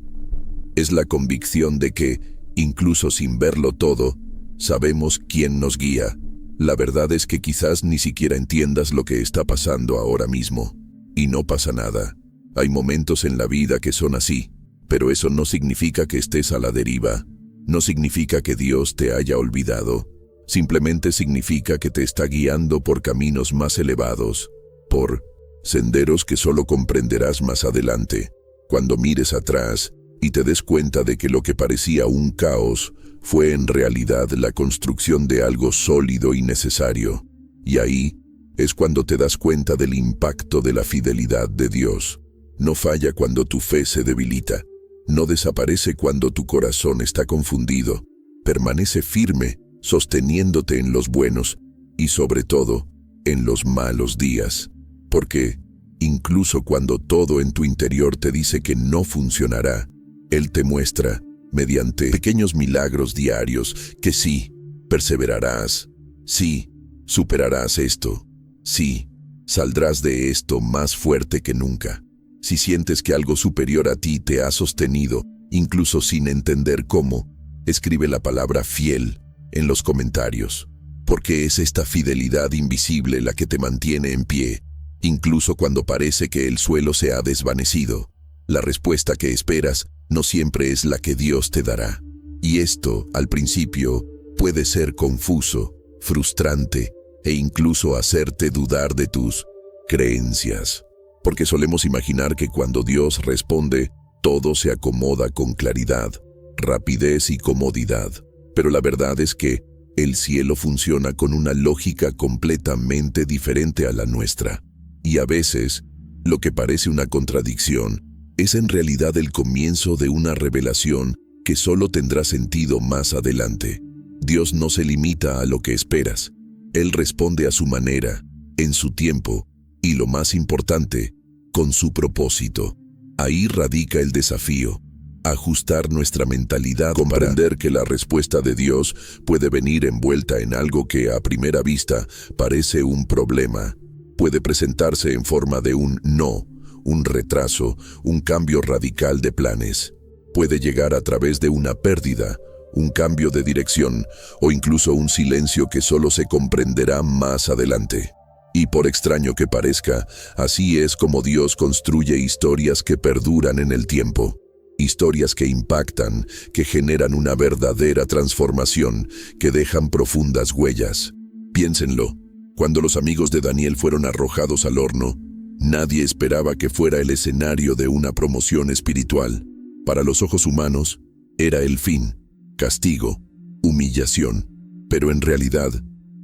Es la convicción de que, incluso sin verlo todo, sabemos quién nos guía. La verdad es que quizás ni siquiera entiendas lo que está pasando ahora mismo. Y no pasa nada. Hay momentos en la vida que son así, pero eso no significa que estés a la deriva. No significa que Dios te haya olvidado. Simplemente significa que te está guiando por caminos más elevados, por senderos que solo comprenderás más adelante, cuando mires atrás y te des cuenta de que lo que parecía un caos fue en realidad la construcción de algo sólido y necesario. Y ahí es cuando te das cuenta del impacto de la fidelidad de Dios. No falla cuando tu fe se debilita, no desaparece cuando tu corazón está confundido, permanece firme, sosteniéndote en los buenos y sobre todo en los malos días. Porque incluso cuando todo en tu interior te dice que no funcionará, Él te muestra, mediante pequeños milagros diarios, que sí, perseverarás, sí, superarás esto, sí, saldrás de esto más fuerte que nunca. Si sientes que algo superior a ti te ha sostenido, incluso sin entender cómo, escribe la palabra fiel en los comentarios, porque es esta fidelidad invisible la que te mantiene en pie, incluso cuando parece que el suelo se ha desvanecido. La respuesta que esperas no siempre es la que Dios te dará. Y esto, al principio, puede ser confuso, frustrante e incluso hacerte dudar de tus creencias. Porque solemos imaginar que cuando Dios responde, todo se acomoda con claridad, rapidez y comodidad. Pero la verdad es que el cielo funciona con una lógica completamente diferente a la nuestra. Y a veces, lo que parece una contradicción es en realidad el comienzo de una revelación que solo tendrá sentido más adelante. Dios no se limita a lo que esperas. Él responde a su manera, en su tiempo, y lo más importante, con su propósito. Ahí radica el desafío. Ajustar nuestra mentalidad, comprender que la respuesta de Dios puede venir envuelta en algo que a primera vista parece un problema. Puede presentarse en forma de un no, un retraso, un cambio radical de planes. Puede llegar a través de una pérdida, un cambio de dirección o incluso un silencio que solo se comprenderá más adelante. Y por extraño que parezca, así es como Dios construye historias que perduran en el tiempo. Historias que impactan, que generan una verdadera transformación, que dejan profundas huellas. Piénsenlo, cuando los amigos de Daniel fueron arrojados al horno, nadie esperaba que fuera el escenario de una promoción espiritual. Para los ojos humanos, era el fin, castigo, humillación. Pero en realidad,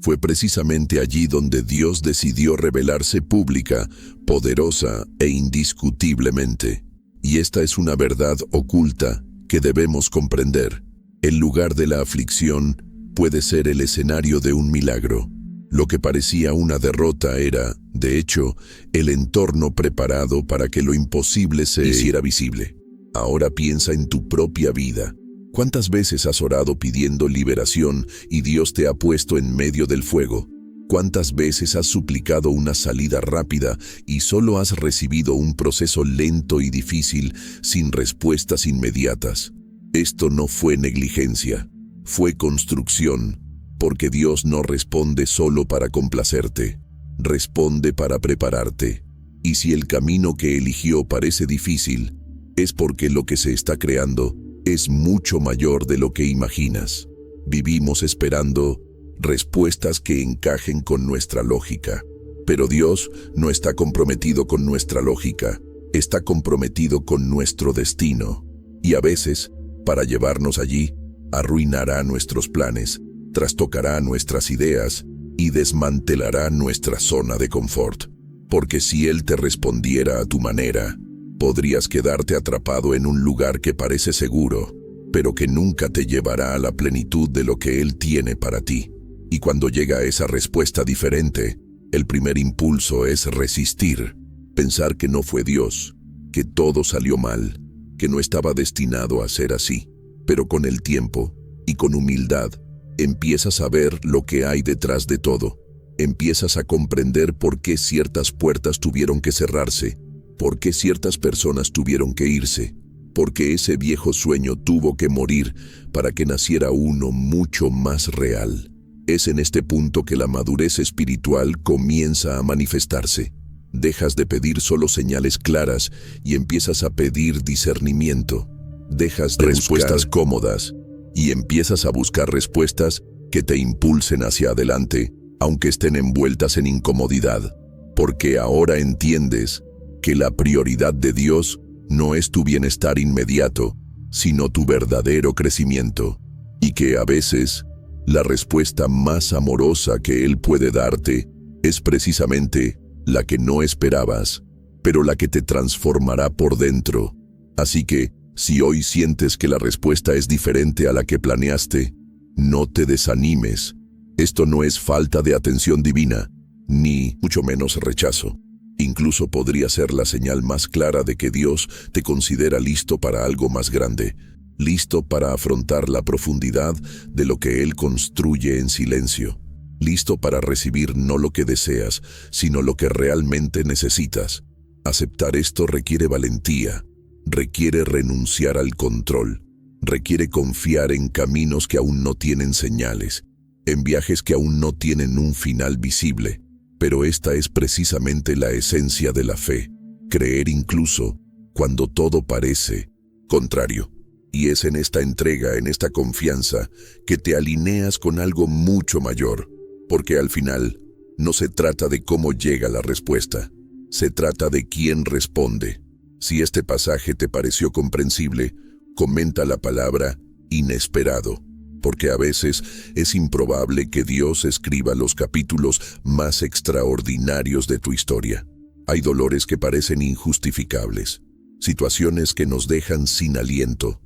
fue precisamente allí donde Dios decidió revelarse pública, poderosa e indiscutiblemente. Y esta es una verdad oculta que debemos comprender. El lugar de la aflicción puede ser el escenario de un milagro. Lo que parecía una derrota era, de hecho, el entorno preparado para que lo imposible se hiciera visible. Ahora piensa en tu propia vida. ¿Cuántas veces has orado pidiendo liberación y Dios te ha puesto en medio del fuego? ¿Cuántas veces has suplicado una salida rápida y solo has recibido un proceso lento y difícil sin respuestas inmediatas? Esto no fue negligencia, fue construcción, porque Dios no responde solo para complacerte, responde para prepararte. Y si el camino que eligió parece difícil, es porque lo que se está creando es mucho mayor de lo que imaginas. Vivimos esperando respuestas que encajen con nuestra lógica. Pero Dios no está comprometido con nuestra lógica, está comprometido con nuestro destino. Y a veces, para llevarnos allí, arruinará nuestros planes, trastocará nuestras ideas y desmantelará nuestra zona de confort. Porque si Él te respondiera a tu manera, podrías quedarte atrapado en un lugar que parece seguro, pero que nunca te llevará a la plenitud de lo que Él tiene para ti. Y cuando llega esa respuesta diferente, el primer impulso es resistir, pensar que no fue Dios, que todo salió mal, que no estaba destinado a ser así. Pero con el tiempo y con humildad, empiezas a ver lo que hay detrás de todo. Empiezas a comprender por qué ciertas puertas tuvieron que cerrarse, por qué ciertas personas tuvieron que irse, por qué ese viejo sueño tuvo que morir para que naciera uno mucho más real. Es en este punto que la madurez espiritual comienza a manifestarse. Dejas de pedir solo señales claras y empiezas a pedir discernimiento. Dejas de respuestas cómodas y empiezas a buscar respuestas que te impulsen hacia adelante, aunque estén envueltas en incomodidad. Porque ahora entiendes que la prioridad de Dios no es tu bienestar inmediato, sino tu verdadero crecimiento. Y que a veces la respuesta más amorosa que Él puede darte es precisamente la que no esperabas, pero la que te transformará por dentro. Así que, si hoy sientes que la respuesta es diferente a la que planeaste, no te desanimes. Esto no es falta de atención divina, ni mucho menos rechazo. Incluso podría ser la señal más clara de que Dios te considera listo para algo más grande, listo para afrontar la profundidad de lo que Él construye en silencio, listo para recibir no lo que deseas, sino lo que realmente necesitas. Aceptar esto requiere valentía, requiere renunciar al control, requiere confiar en caminos que aún no tienen señales, en viajes que aún no tienen un final visible. Pero esta es precisamente la esencia de la fe, creer incluso cuando todo parece contrario. Y es en esta entrega, en esta confianza, que te alineas con algo mucho mayor, porque al final no se trata de cómo llega la respuesta, se trata de quién responde. Si este pasaje te pareció comprensible, comenta la palabra inesperado, porque a veces es improbable que Dios escriba los capítulos más extraordinarios de tu historia. Hay dolores que parecen injustificables, situaciones que nos dejan sin aliento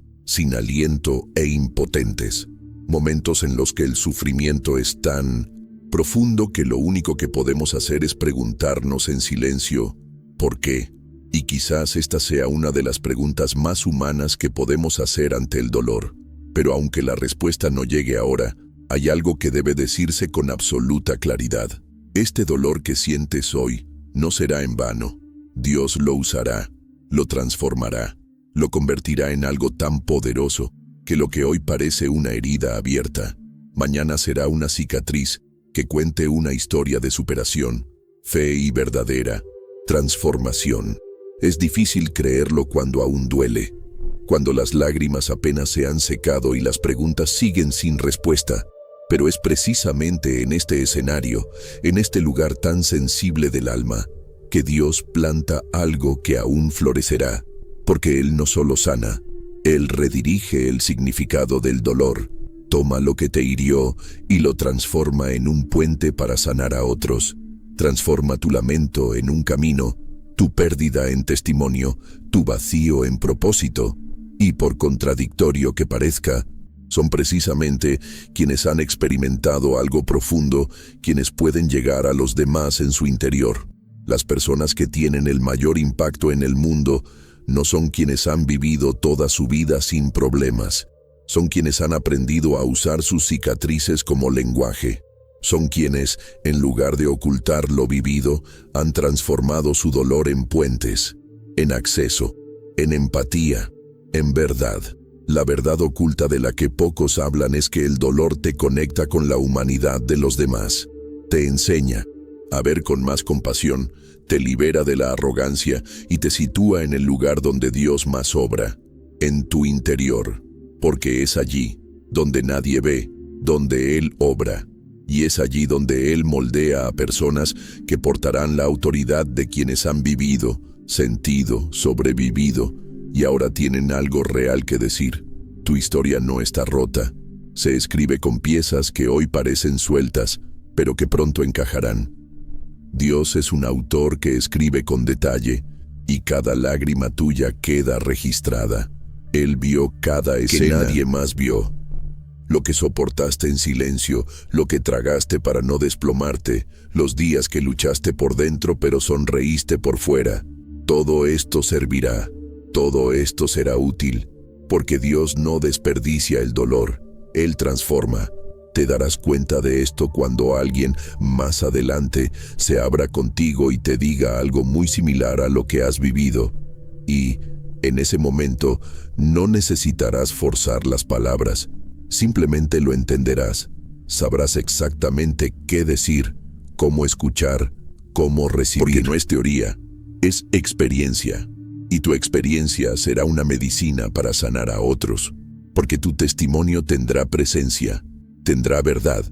e impotentes, momentos en los que el sufrimiento es tan profundo que lo único que podemos hacer es preguntarnos en silencio, ¿por qué? Y quizás esta sea una de las preguntas más humanas que podemos hacer ante el dolor. Pero aunque la respuesta no llegue ahora, hay algo que debe decirse con absoluta claridad. Este dolor que sientes hoy no será en vano. Dios lo usará, lo transformará, lo convertirá en algo tan poderoso que lo que hoy parece una herida abierta, mañana será una cicatriz que cuente una historia de superación, fe y verdadera transformación. Es difícil creerlo cuando aún duele, cuando las lágrimas apenas se han secado y las preguntas siguen sin respuesta. Pero es precisamente en este escenario, en este lugar tan sensible del alma, que Dios planta algo que aún florecerá, porque Él no solo sana, Él redirige el significado del dolor, toma lo que te hirió y lo transforma en un puente para sanar a otros, transforma tu lamento en un camino, tu pérdida en testimonio, tu vacío en propósito. Y por contradictorio que parezca, son precisamente quienes han experimentado algo profundo quienes pueden llegar a los demás en su interior. Las personas que tienen el mayor impacto en el mundo no son quienes han vivido toda su vida sin problemas. Son quienes han aprendido a usar sus cicatrices como lenguaje. Son quienes, en lugar de ocultar lo vivido, han transformado su dolor en puentes, en acceso, en empatía, en verdad. La verdad oculta de la que pocos hablan es que el dolor te conecta con la humanidad de los demás. Te enseña a ver con más compasión, te libera de la arrogancia y te sitúa en el lugar donde Dios más obra, en tu interior, porque es allí, donde nadie ve, donde Él obra. Y es allí donde Él moldea a personas que portarán la autoridad de quienes han vivido, sentido, sobrevivido, y ahora tienen algo real que decir. Tu historia no está rota. Se escribe con piezas que hoy parecen sueltas, pero que pronto encajarán. Dios es un autor que escribe con detalle, y cada lágrima tuya queda registrada. Él vio cada escena que nadie más vio. Lo que soportaste en silencio, lo que tragaste para no desplomarte, los días que luchaste por dentro pero sonreíste por fuera. Todo esto servirá, todo esto será útil, porque Dios no desperdicia el dolor, Él transforma. Te darás cuenta de esto cuando alguien más adelante se abra contigo y te diga algo muy similar a lo que has vivido. Y, en ese momento, no necesitarás forzar las palabras. Simplemente lo entenderás. Sabrás exactamente qué decir, cómo escuchar, cómo recibir. Porque no es teoría, es experiencia. Y tu experiencia será una medicina para sanar a otros. Porque tu testimonio tendrá presencia, tendrá verdad.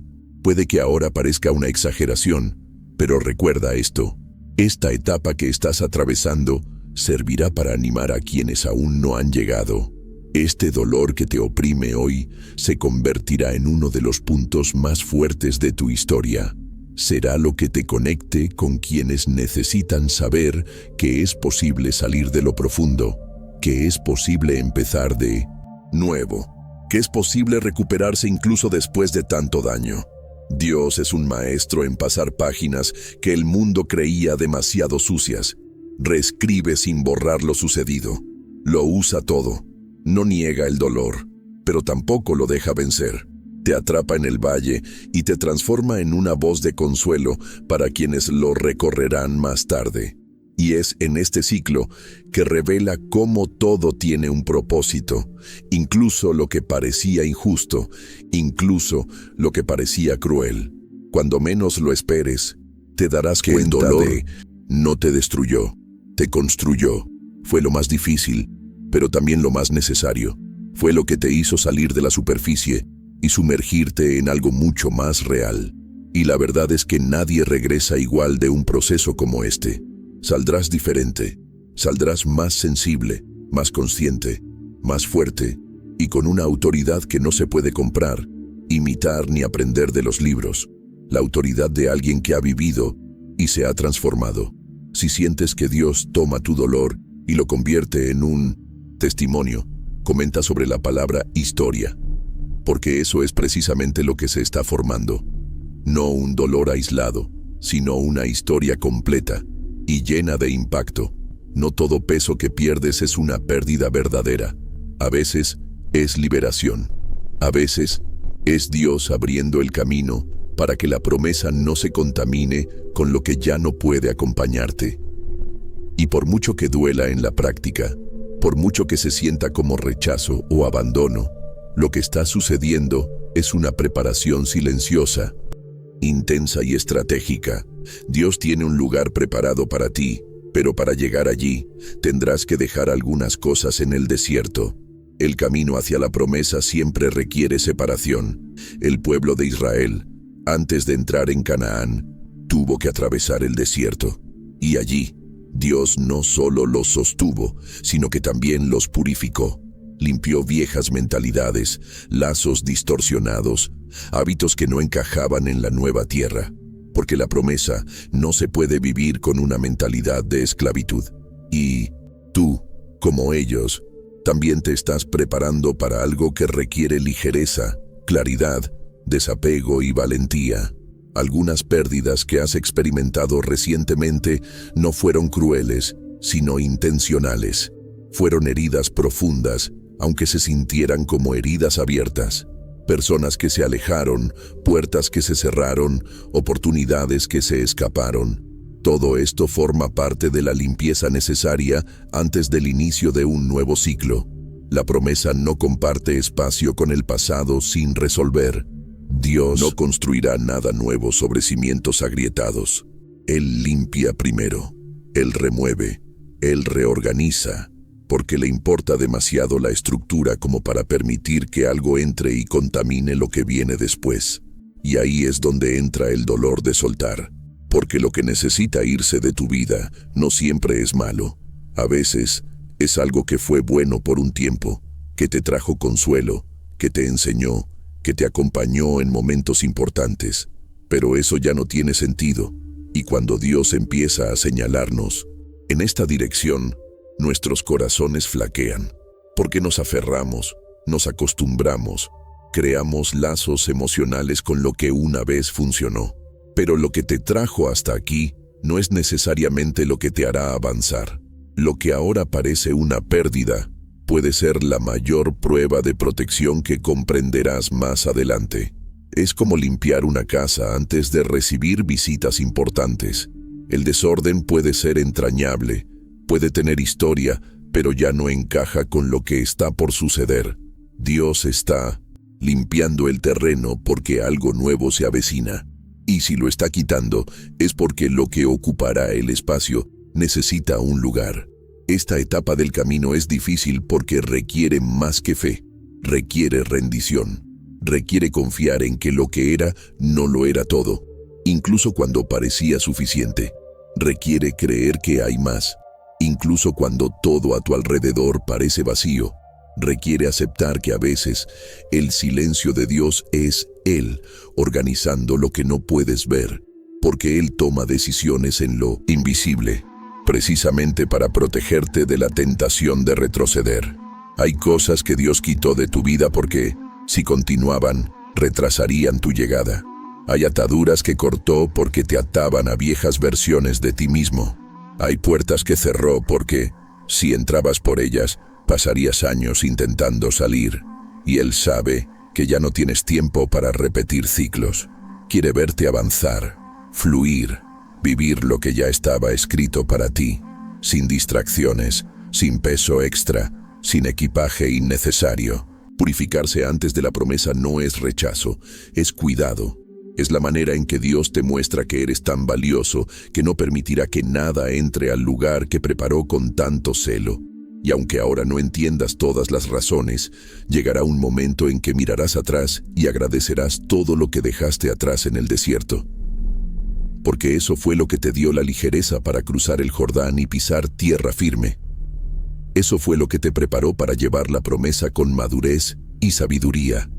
Puede que ahora parezca una exageración, pero recuerda esto. Esta etapa que estás atravesando servirá para animar a quienes aún no han llegado. Este dolor que te oprime hoy se convertirá en uno de los puntos más fuertes de tu historia. Será lo que te conecte con quienes necesitan saber que es posible salir de lo profundo, que es posible empezar de nuevo, que es posible recuperarse incluso después de tanto daño. Dios es un maestro en pasar páginas que el mundo creía demasiado sucias. Reescribe sin borrar lo sucedido. Lo usa todo. No niega el dolor, pero tampoco lo deja vencer. Te atrapa en el valle y te transforma en una voz de consuelo para quienes lo recorrerán más tarde. Y es en este ciclo que revela cómo todo tiene un propósito, incluso lo que parecía injusto, incluso lo que parecía cruel. Cuando menos lo esperes, te darás cuenta el dolor no te destruyó, te construyó. Fue lo más difícil, pero también lo más necesario. Fue lo que te hizo salir de la superficie y sumergirte en algo mucho más real. Y la verdad es que nadie regresa igual de un proceso como este. Saldrás diferente, saldrás más sensible, más consciente, más fuerte y con una autoridad que no se puede comprar, imitar ni aprender de los libros. La autoridad de alguien que ha vivido y se ha transformado. Si sientes que Dios toma tu dolor y lo convierte en un testimonio, comenta sobre la palabra historia, porque eso es precisamente lo que se está formando. No un dolor aislado, sino una historia completa y llena de impacto. No todo peso que pierdes es una pérdida verdadera. A veces es liberación. A veces es Dios abriendo el camino para que la promesa no se contamine con lo que ya no puede acompañarte. Y por mucho que duela en la práctica, por mucho que se sienta como rechazo o abandono, lo que está sucediendo es una preparación silenciosa, intensa y estratégica. Dios tiene un lugar preparado para ti, pero para llegar allí, tendrás que dejar algunas cosas en el desierto. El camino hacia la promesa siempre requiere separación. El pueblo de Israel, antes de entrar en Canaán, tuvo que atravesar el desierto. Y allí, Dios no solo los sostuvo, sino que también los purificó. Limpió viejas mentalidades, lazos distorsionados, hábitos que no encajaban en la nueva tierra. Porque la promesa no se puede vivir con una mentalidad de esclavitud. Y tú, como ellos, también te estás preparando para algo que requiere ligereza, claridad, desapego y valentía. Algunas pérdidas que has experimentado recientemente no fueron crueles, sino intencionales. Fueron heridas profundas, aunque se sintieran como heridas abiertas. Personas que se alejaron, puertas que se cerraron, oportunidades que se escaparon. Todo esto forma parte de la limpieza necesaria antes del inicio de un nuevo ciclo. La promesa no comparte espacio con el pasado sin resolver. Dios no construirá nada nuevo sobre cimientos agrietados. Él limpia primero, Él remueve, Él reorganiza, porque le importa demasiado la estructura como para permitir que algo entre y contamine lo que viene después. Y ahí es donde entra el dolor de soltar, porque lo que necesita irse de tu vida no siempre es malo. A veces es algo que fue bueno por un tiempo, que te trajo consuelo, que te enseñó, que te acompañó en momentos importantes. Pero eso ya no tiene sentido, y cuando Dios empieza a señalarnos en esta dirección, nuestros corazones flaquean, porque nos aferramos, nos acostumbramos, creamos lazos emocionales con lo que una vez funcionó. Pero lo que te trajo hasta aquí no es necesariamente lo que te hará avanzar. Lo que ahora parece una pérdida puede ser la mayor prueba de protección que comprenderás más adelante. Es como limpiar una casa antes de recibir visitas importantes. El desorden puede ser entrañable, puede tener historia, pero ya no encaja con lo que está por suceder. Dios está limpiando el terreno porque algo nuevo se avecina. Y si lo está quitando, es porque lo que ocupará el espacio necesita un lugar. Esta etapa del camino es difícil porque requiere más que fe, requiere rendición, requiere confiar en que lo que era no lo era todo, incluso cuando parecía suficiente. Requiere creer que hay más, incluso cuando todo a tu alrededor parece vacío. Requiere aceptar que a veces el silencio de Dios es Él organizando lo que no puedes ver, porque Él toma decisiones en lo invisible, precisamente para protegerte de la tentación de retroceder. Hay cosas que Dios quitó de tu vida porque, si continuaban, retrasarían tu llegada. Hay ataduras que cortó porque te ataban a viejas versiones de ti mismo. Hay puertas que cerró porque, si entrabas por ellas, pasarías años intentando salir. Y Él sabe que ya no tienes tiempo para repetir ciclos. Quiere verte avanzar, fluir, vivir lo que ya estaba escrito para ti, sin distracciones, sin peso extra, sin equipaje innecesario. Purificarse antes de la promesa no es rechazo, es cuidado. Es la manera en que Dios te muestra que eres tan valioso que no permitirá que nada entre al lugar que preparó con tanto celo. Y aunque ahora no entiendas todas las razones, llegará un momento en que mirarás atrás y agradecerás todo lo que dejaste atrás en el desierto. Porque eso fue lo que te dio la ligereza para cruzar el Jordán y pisar tierra firme. Eso fue lo que te preparó para llevar la promesa con madurez y sabiduría.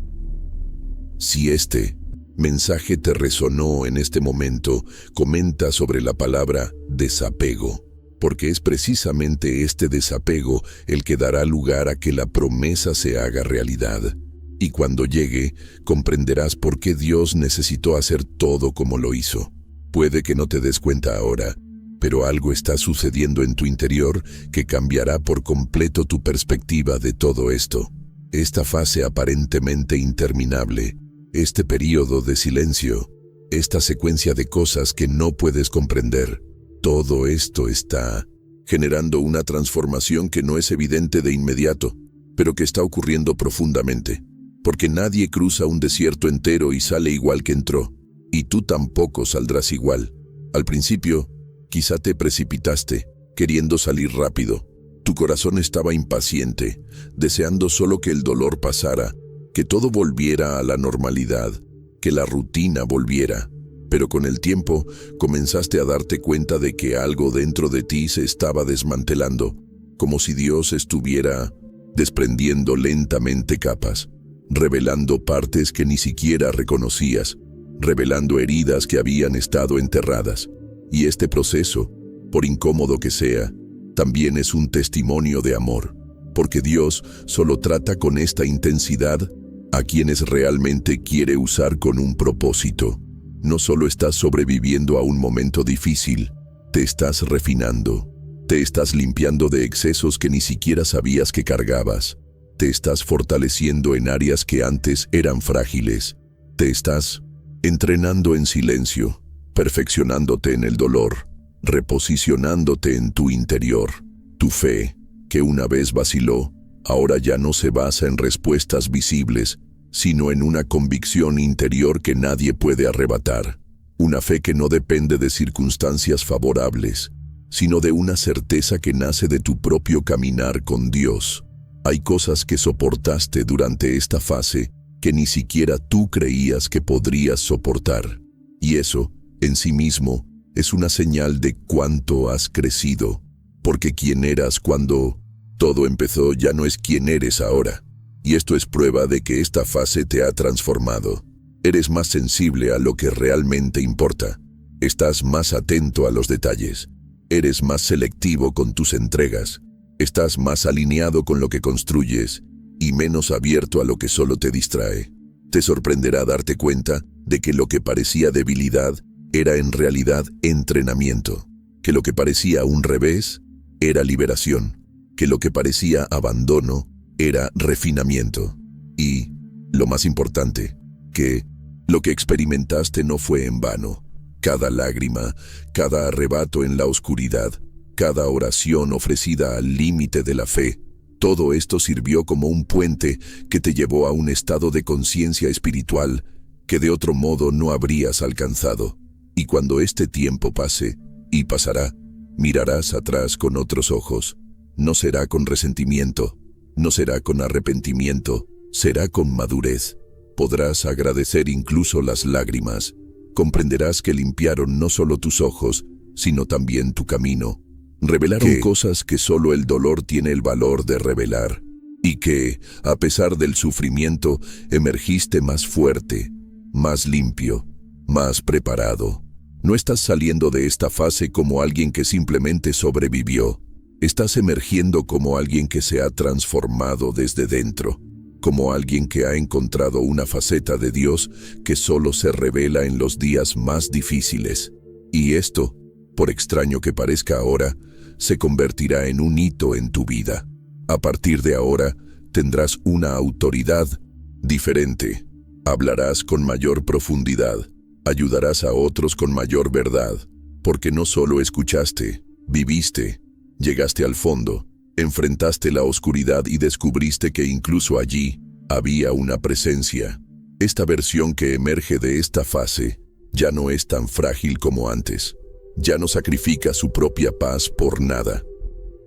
Si este mensaje te resonó en este momento, comenta sobre la palabra desapego, porque es precisamente este desapego el que dará lugar a que la promesa se haga realidad. Y cuando llegue, comprenderás por qué Dios necesitó hacer todo como lo hizo. Puede que no te des cuenta ahora, pero algo está sucediendo en tu interior que cambiará por completo tu perspectiva de todo esto. Esta fase aparentemente interminable, este período de silencio, esta secuencia de cosas que no puedes comprender, todo esto está generando una transformación que no es evidente de inmediato, pero que está ocurriendo profundamente, porque nadie cruza un desierto entero y sale igual que entró, y tú tampoco saldrás igual. Al principio, quizá te precipitaste, queriendo salir rápido. Tu corazón estaba impaciente, deseando solo que el dolor pasara, que todo volviera a la normalidad, que la rutina volviera. Pero con el tiempo comenzaste a darte cuenta de que algo dentro de ti se estaba desmantelando, como si Dios estuviera desprendiendo lentamente capas, revelando partes que ni siquiera reconocías, revelando heridas que habían estado enterradas. Y este proceso, por incómodo que sea, también es un testimonio de amor, porque Dios solo trata con esta intensidad a quienes realmente quiere usar con un propósito. No solo estás sobreviviendo a un momento difícil, te estás refinando, te estás limpiando de excesos que ni siquiera sabías que cargabas, te estás fortaleciendo en áreas que antes eran frágiles, te estás entrenando en silencio, perfeccionándote en el dolor, reposicionándote en tu interior. Tu fe, que una vez vaciló, ahora ya no se basa en respuestas visibles, sino en una convicción interior que nadie puede arrebatar. Una fe que no depende de circunstancias favorables, sino de una certeza que nace de tu propio caminar con Dios. Hay cosas que soportaste durante esta fase que ni siquiera tú creías que podrías soportar. Y eso, en sí mismo, es una señal de cuánto has crecido, porque quien eras cuando todo empezó ya no es quien eres ahora. Y esto es prueba de que esta fase te ha transformado. Eres más sensible a lo que realmente importa. Estás más atento a los detalles. Eres más selectivo con tus entregas. Estás más alineado con lo que construyes y menos abierto a lo que solo te distrae. Te sorprenderá darte cuenta de que lo que parecía debilidad era en realidad entrenamiento. Que lo que parecía un revés era liberación. Que lo que parecía abandono era refinamiento. Y, lo más importante, que lo que experimentaste no fue en vano. Cada lágrima, cada arrebato en la oscuridad, cada oración ofrecida al límite de la fe, todo esto sirvió como un puente que te llevó a un estado de conciencia espiritual que de otro modo no habrías alcanzado. Y cuando este tiempo pase, y pasará, mirarás atrás con otros ojos. No será con resentimiento, no será con arrepentimiento, será con madurez. Podrás agradecer incluso las lágrimas. Comprenderás que limpiaron no solo tus ojos, sino también tu camino. Revelaron cosas que solo el dolor tiene el valor de revelar. Y que, a pesar del sufrimiento, emergiste más fuerte, más limpio, más preparado. No estás saliendo de esta fase como alguien que simplemente sobrevivió. Estás emergiendo como alguien que se ha transformado desde dentro. Como alguien que ha encontrado una faceta de Dios que solo se revela en los días más difíciles. Y esto, por extraño que parezca ahora, se convertirá en un hito en tu vida. A partir de ahora, tendrás una autoridad diferente. Hablarás con mayor profundidad. Ayudarás a otros con mayor verdad. Porque no solo escuchaste, viviste, llegaste al fondo. Enfrentaste la oscuridad y descubriste que incluso allí había una presencia. Esta versión que emerge de esta fase ya no es tan frágil como antes. Ya no sacrifica su propia paz por nada.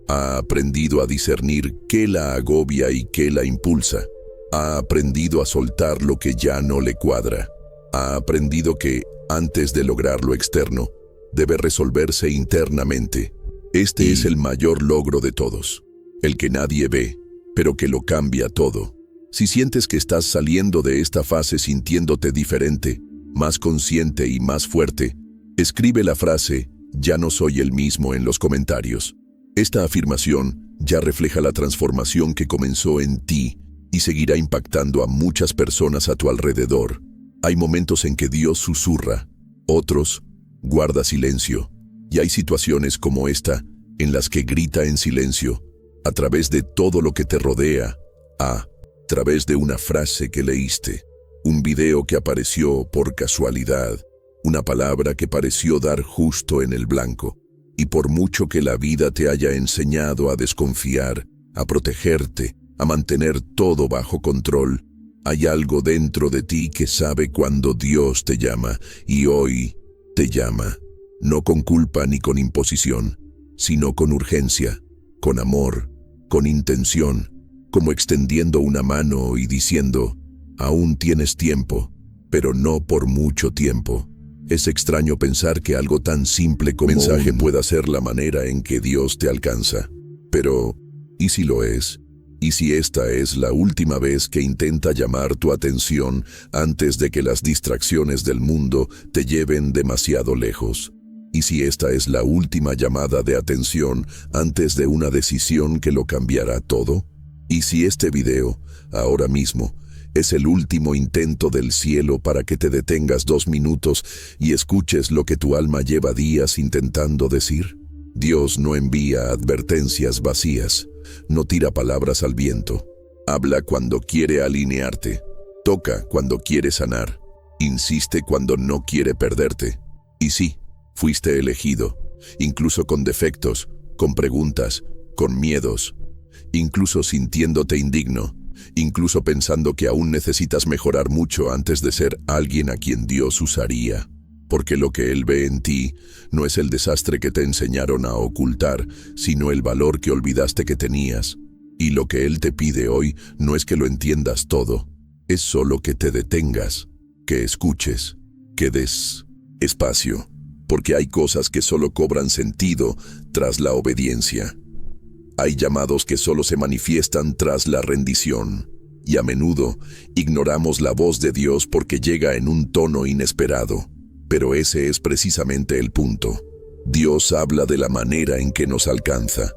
Ha aprendido a discernir qué la agobia y qué la impulsa. Ha aprendido a soltar lo que ya no le cuadra. Ha aprendido que, antes de lograr lo externo, debe resolverse internamente. Este es el mayor logro de todos, el que nadie ve, pero que lo cambia todo. Si sientes que estás saliendo de esta fase sintiéndote diferente, más consciente y más fuerte, escribe la frase, ya no soy el mismo en los comentarios. Esta afirmación ya refleja la transformación que comenzó en ti y seguirá impactando a muchas personas a tu alrededor. Hay momentos en que Dios susurra, otros guarda silencio. Y hay situaciones como esta, en las que grita en silencio, a través de todo lo que te rodea, a través de una frase que leíste, un video que apareció por casualidad, una palabra que pareció dar justo en el blanco. Y por mucho que la vida te haya enseñado a desconfiar, a protegerte, a mantener todo bajo control, hay algo dentro de ti que sabe cuando Dios te llama, y hoy te llama. No con culpa ni con imposición, sino con urgencia, con amor, con intención, como extendiendo una mano y diciendo, aún tienes tiempo, pero no por mucho tiempo. Es extraño pensar que algo tan simple como mensaje pueda ser la manera en que Dios te alcanza. Pero, ¿y si lo es? ¿Y si esta es la última vez que intenta llamar tu atención antes de que las distracciones del mundo te lleven demasiado lejos? ¿Y si esta es la última llamada de atención antes de una decisión que lo cambiará todo? ¿Y si este video, ahora mismo, es el último intento del cielo para que te detengas 2 minutos y escuches lo que tu alma lleva días intentando decir? Dios no envía advertencias vacías, no tira palabras al viento. Habla cuando quiere alinearte, toca cuando quiere sanar, insiste cuando no quiere perderte. Y sí, fuiste elegido, incluso con defectos, con preguntas, con miedos, incluso sintiéndote indigno, incluso pensando que aún necesitas mejorar mucho antes de ser alguien a quien Dios usaría. porque lo que Él ve en ti no es el desastre que te enseñaron a ocultar, sino el valor que olvidaste que tenías. Y lo que Él te pide hoy no es que lo entiendas todo, es solo que te detengas, que escuches, que des espacio, porque hay cosas que solo cobran sentido tras la obediencia. Hay llamados que solo se manifiestan tras la rendición, y a menudo ignoramos la voz de Dios porque llega en un tono inesperado. Pero ese es precisamente el punto. Dios habla de la manera en que nos alcanza.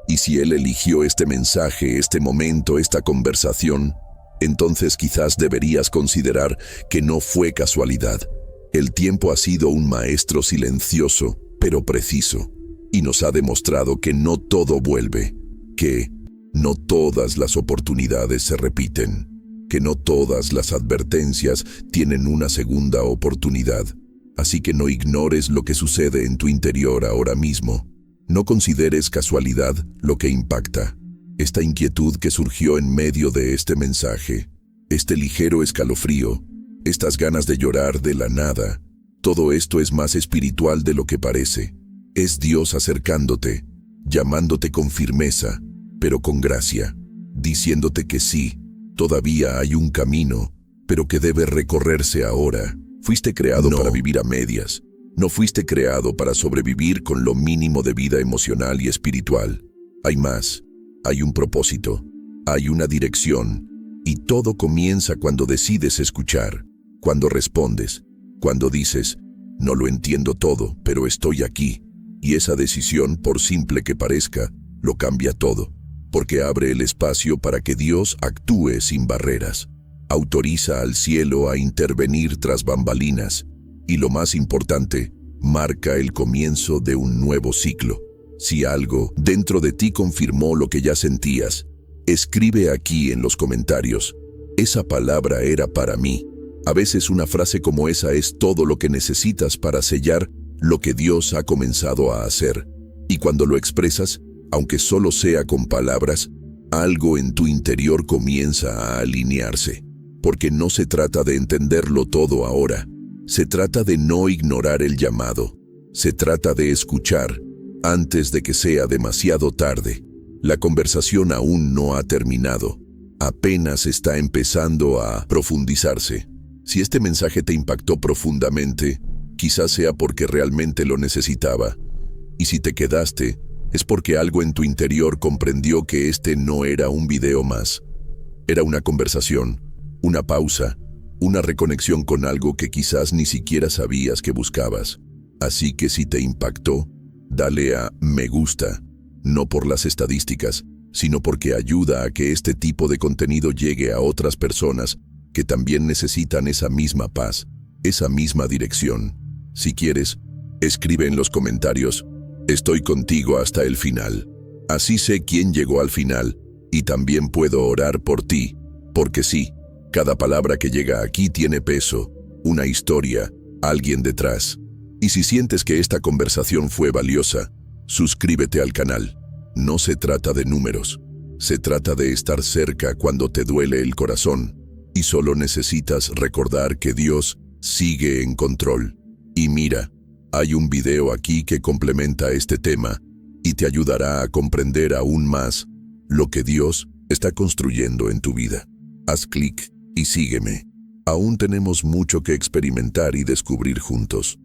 Y si Él eligió este mensaje, este momento, esta conversación, entonces quizás deberías considerar que no fue casualidad. El tiempo ha sido un maestro silencioso, pero preciso, y nos ha demostrado que no todo vuelve, que no todas las oportunidades se repiten, que no todas las advertencias tienen una segunda oportunidad. Así que no ignores lo que sucede en tu interior ahora mismo. No consideres casualidad lo que impacta. Esta inquietud que surgió en medio de este mensaje, este ligero escalofrío, estas ganas de llorar de la nada, todo esto es más espiritual de lo que parece. Es Dios acercándote, llamándote con firmeza, pero con gracia, diciéndote que sí, todavía hay un camino, pero que debe recorrerse ahora. Fuiste creado para vivir a medias. No fuiste creado para sobrevivir con lo mínimo de vida emocional y espiritual. Hay más. Hay un propósito. Hay una dirección. Y todo comienza cuando decides escuchar, cuando respondes, cuando dices, no lo entiendo todo, pero estoy aquí. Y esa decisión, por simple que parezca, lo cambia todo, porque abre el espacio para que Dios actúe sin barreras. Autoriza al cielo a intervenir tras bambalinas y, lo más importante, marca el comienzo de un nuevo ciclo. Si algo dentro de ti confirmó lo que ya sentías, escribe aquí en los comentarios: esa palabra era para mí. A veces una frase como esa es todo lo que necesitas para sellar lo que Dios ha comenzado a hacer. Y cuando lo expresas, aunque solo sea con palabras, algo en tu interior comienza a alinearse. Porque no se trata de entenderlo todo ahora. Se trata de no ignorar el llamado. Se trata de escuchar antes de que sea demasiado tarde. La conversación aún no ha terminado. Apenas está empezando a profundizarse. Si este mensaje te impactó profundamente, quizás sea porque realmente lo necesitaba. Y si te quedaste, es porque algo en tu interior comprendió que este no era un video más. Era una conversación. Una pausa, una reconexión con algo que quizás ni siquiera sabías que buscabas. Así que si te impactó, dale a me gusta, no por las estadísticas, sino porque ayuda a que este tipo de contenido llegue a otras personas que también necesitan esa misma paz, esa misma dirección. Si quieres, escribe en los comentarios: estoy contigo hasta el final. Así sé quién llegó al final y también puedo orar por ti, porque sí, cada palabra que llega aquí tiene peso, una historia, alguien detrás. Y si sientes que esta conversación fue valiosa, suscríbete al canal. No se trata de números, se trata de estar cerca cuando te duele el corazón, y solo necesitas recordar que Dios sigue en control. Y mira, hay un video aquí que complementa este tema y te ayudará a comprender aún más lo que Dios está construyendo en tu vida. Haz clic y sígueme. Aún tenemos mucho que experimentar y descubrir juntos.